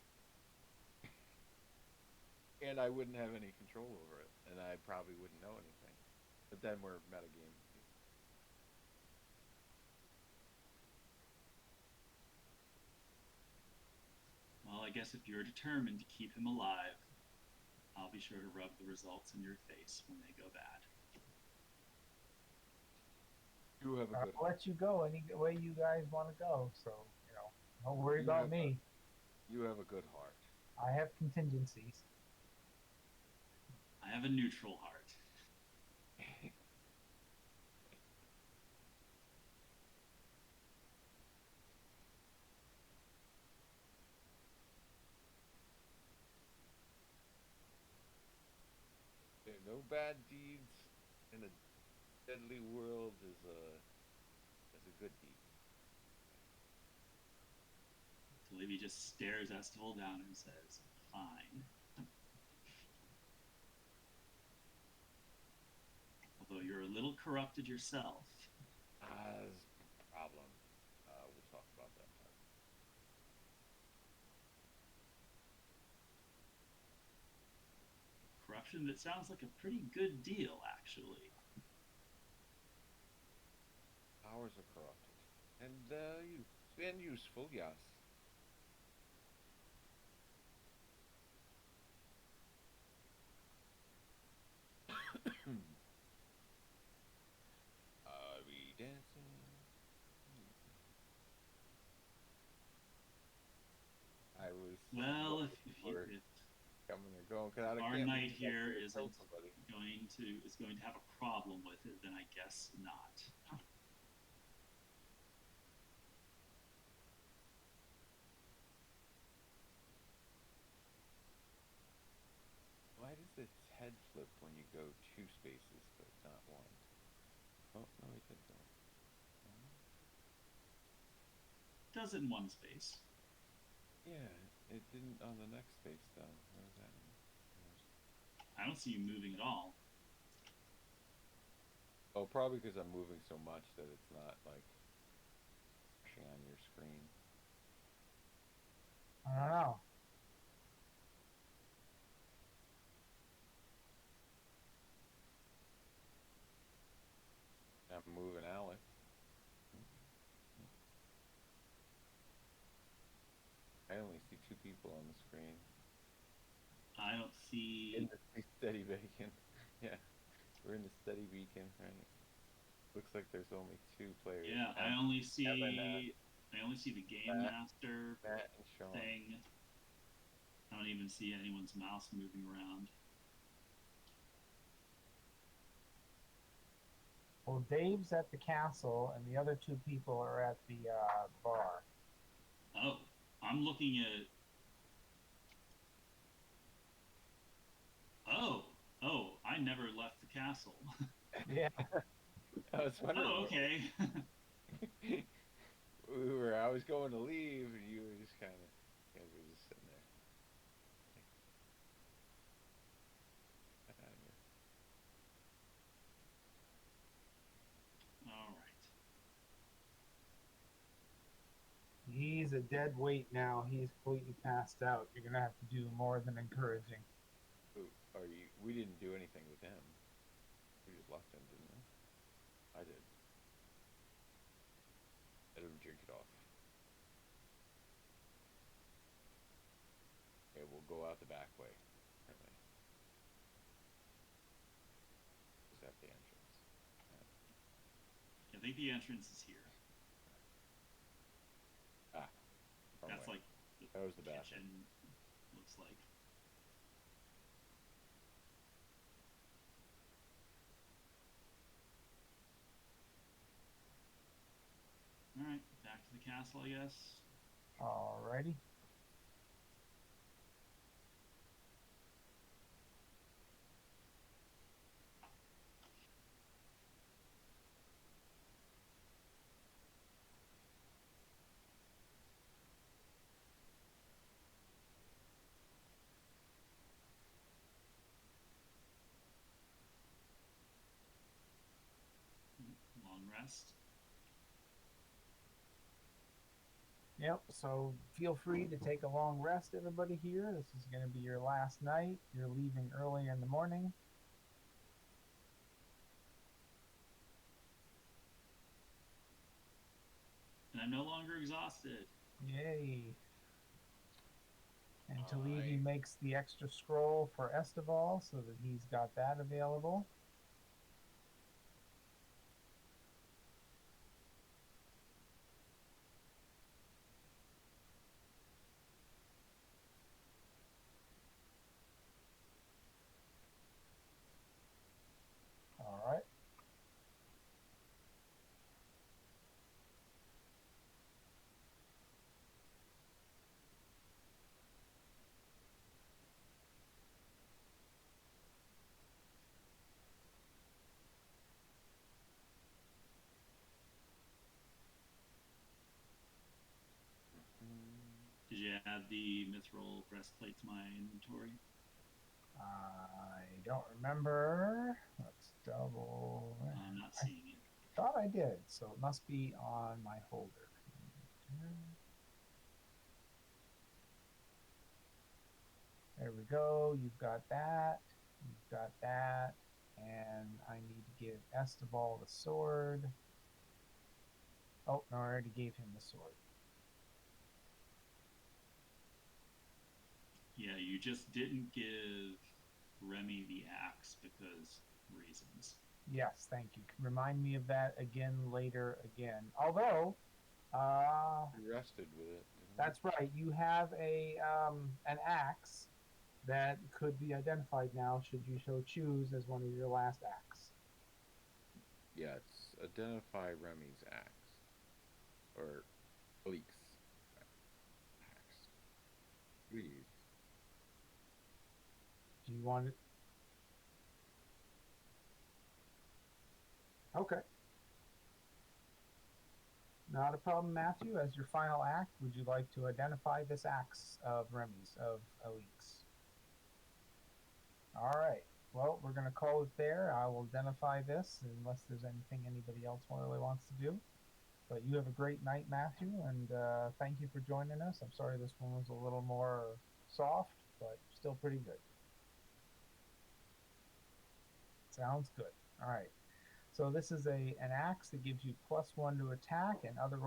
And I wouldn't have any control over it, and I probably wouldn't know anything. But then we're metagaming. Well, I guess if you're determined to keep him alive, I'll be sure to rub the results in your face when they go bad. You have a good. I'll let you go any way you guys want to go. So, don't worry about me. You have a good heart. I have contingencies. I have a neutral heart. There are no bad deeds in a deadly world as a good deed. Livy just stares Estival down and says, "Fine." Although you're a little corrupted yourself. That's a problem. We'll talk about that part. Corruption that sounds like a pretty good deal, actually. Powers are corrupted. And useful, yes. Are we dancing? I was. Well, if Coming or going, cause I our can't knight believe I here could've isn't killed somebody. going to have a problem with it, then I guess not. Why does its head flip when you go 2 spaces but not one? Oh no, it did go. Does in one space. Yeah, it didn't on the next space though. What does that mean? I don't see you moving at all. Oh, probably because I'm moving so much that it's not like flashing on your screen. I don't know. I'm moving Alex. I only see two people on the screen. I don't see. In the steady beacon. Yeah, we're in the steady beacon, right? Looks like there's only two players. Yeah, I only see. I only see the game Matt, master Matt and Sean. thing. I don't even see anyone's mouse moving around. Well, Dave's at the castle, and the other two people are at the bar. Oh, I'm looking at. Oh, I never left the castle. Yeah. I was wondering. Oh, okay. I was going to leave, and you were just kind of, you guys were just sitting there. Get out of here. All right. He's a dead weight now. He's completely passed out. You're gonna have to do more than encouraging. Ooh, are you? We didn't do anything with him. We just left him, didn't we? I did. Let him drink it off. Okay, we'll go out the back way. Apparently, is that the entrance? I think the entrance is here. Ah, wrong That's way. like the That was the bathroom. kitchen. Looks like. All right, back to the castle, I guess. Alrighty. Long rest. Yep. So feel free to take a long rest, everybody here. This is going to be your last night. You're leaving early in the morning. And I'm no longer exhausted. Yay. And Taligi makes the extra scroll for Estival so that he's got that available. All right. Did you add the mithril breastplate to my inventory? I don't remember. Let's double. I'm not seeing it. Thought I did, so it must be on my holder. There we go. You've got that. You've got that. And I need to give Estival the sword. Oh, no, I already gave him the sword. Yeah, you just didn't give Remy the axe because reasons. Yes, thank you. Remind me of that again later again. Although, We rested with it. that's right. You have an axe that could be identified now should you so choose as one of your last acts. Yeah, it's identify Remy's axe. Or Leek's axe. Please. Do you want it? Okay. Not a problem, Matthew. As your final act, would you like to identify this axe of Remy's, of Alik's? All right. well, we're going to call it there. I will identify this unless there's anything anybody else really wants to do. But you have a great night, Matthew, and thank you for joining us. I'm sorry this one was a little more soft, but still pretty good. Sounds good. All right. So this is an axe that gives you +1 to attack and other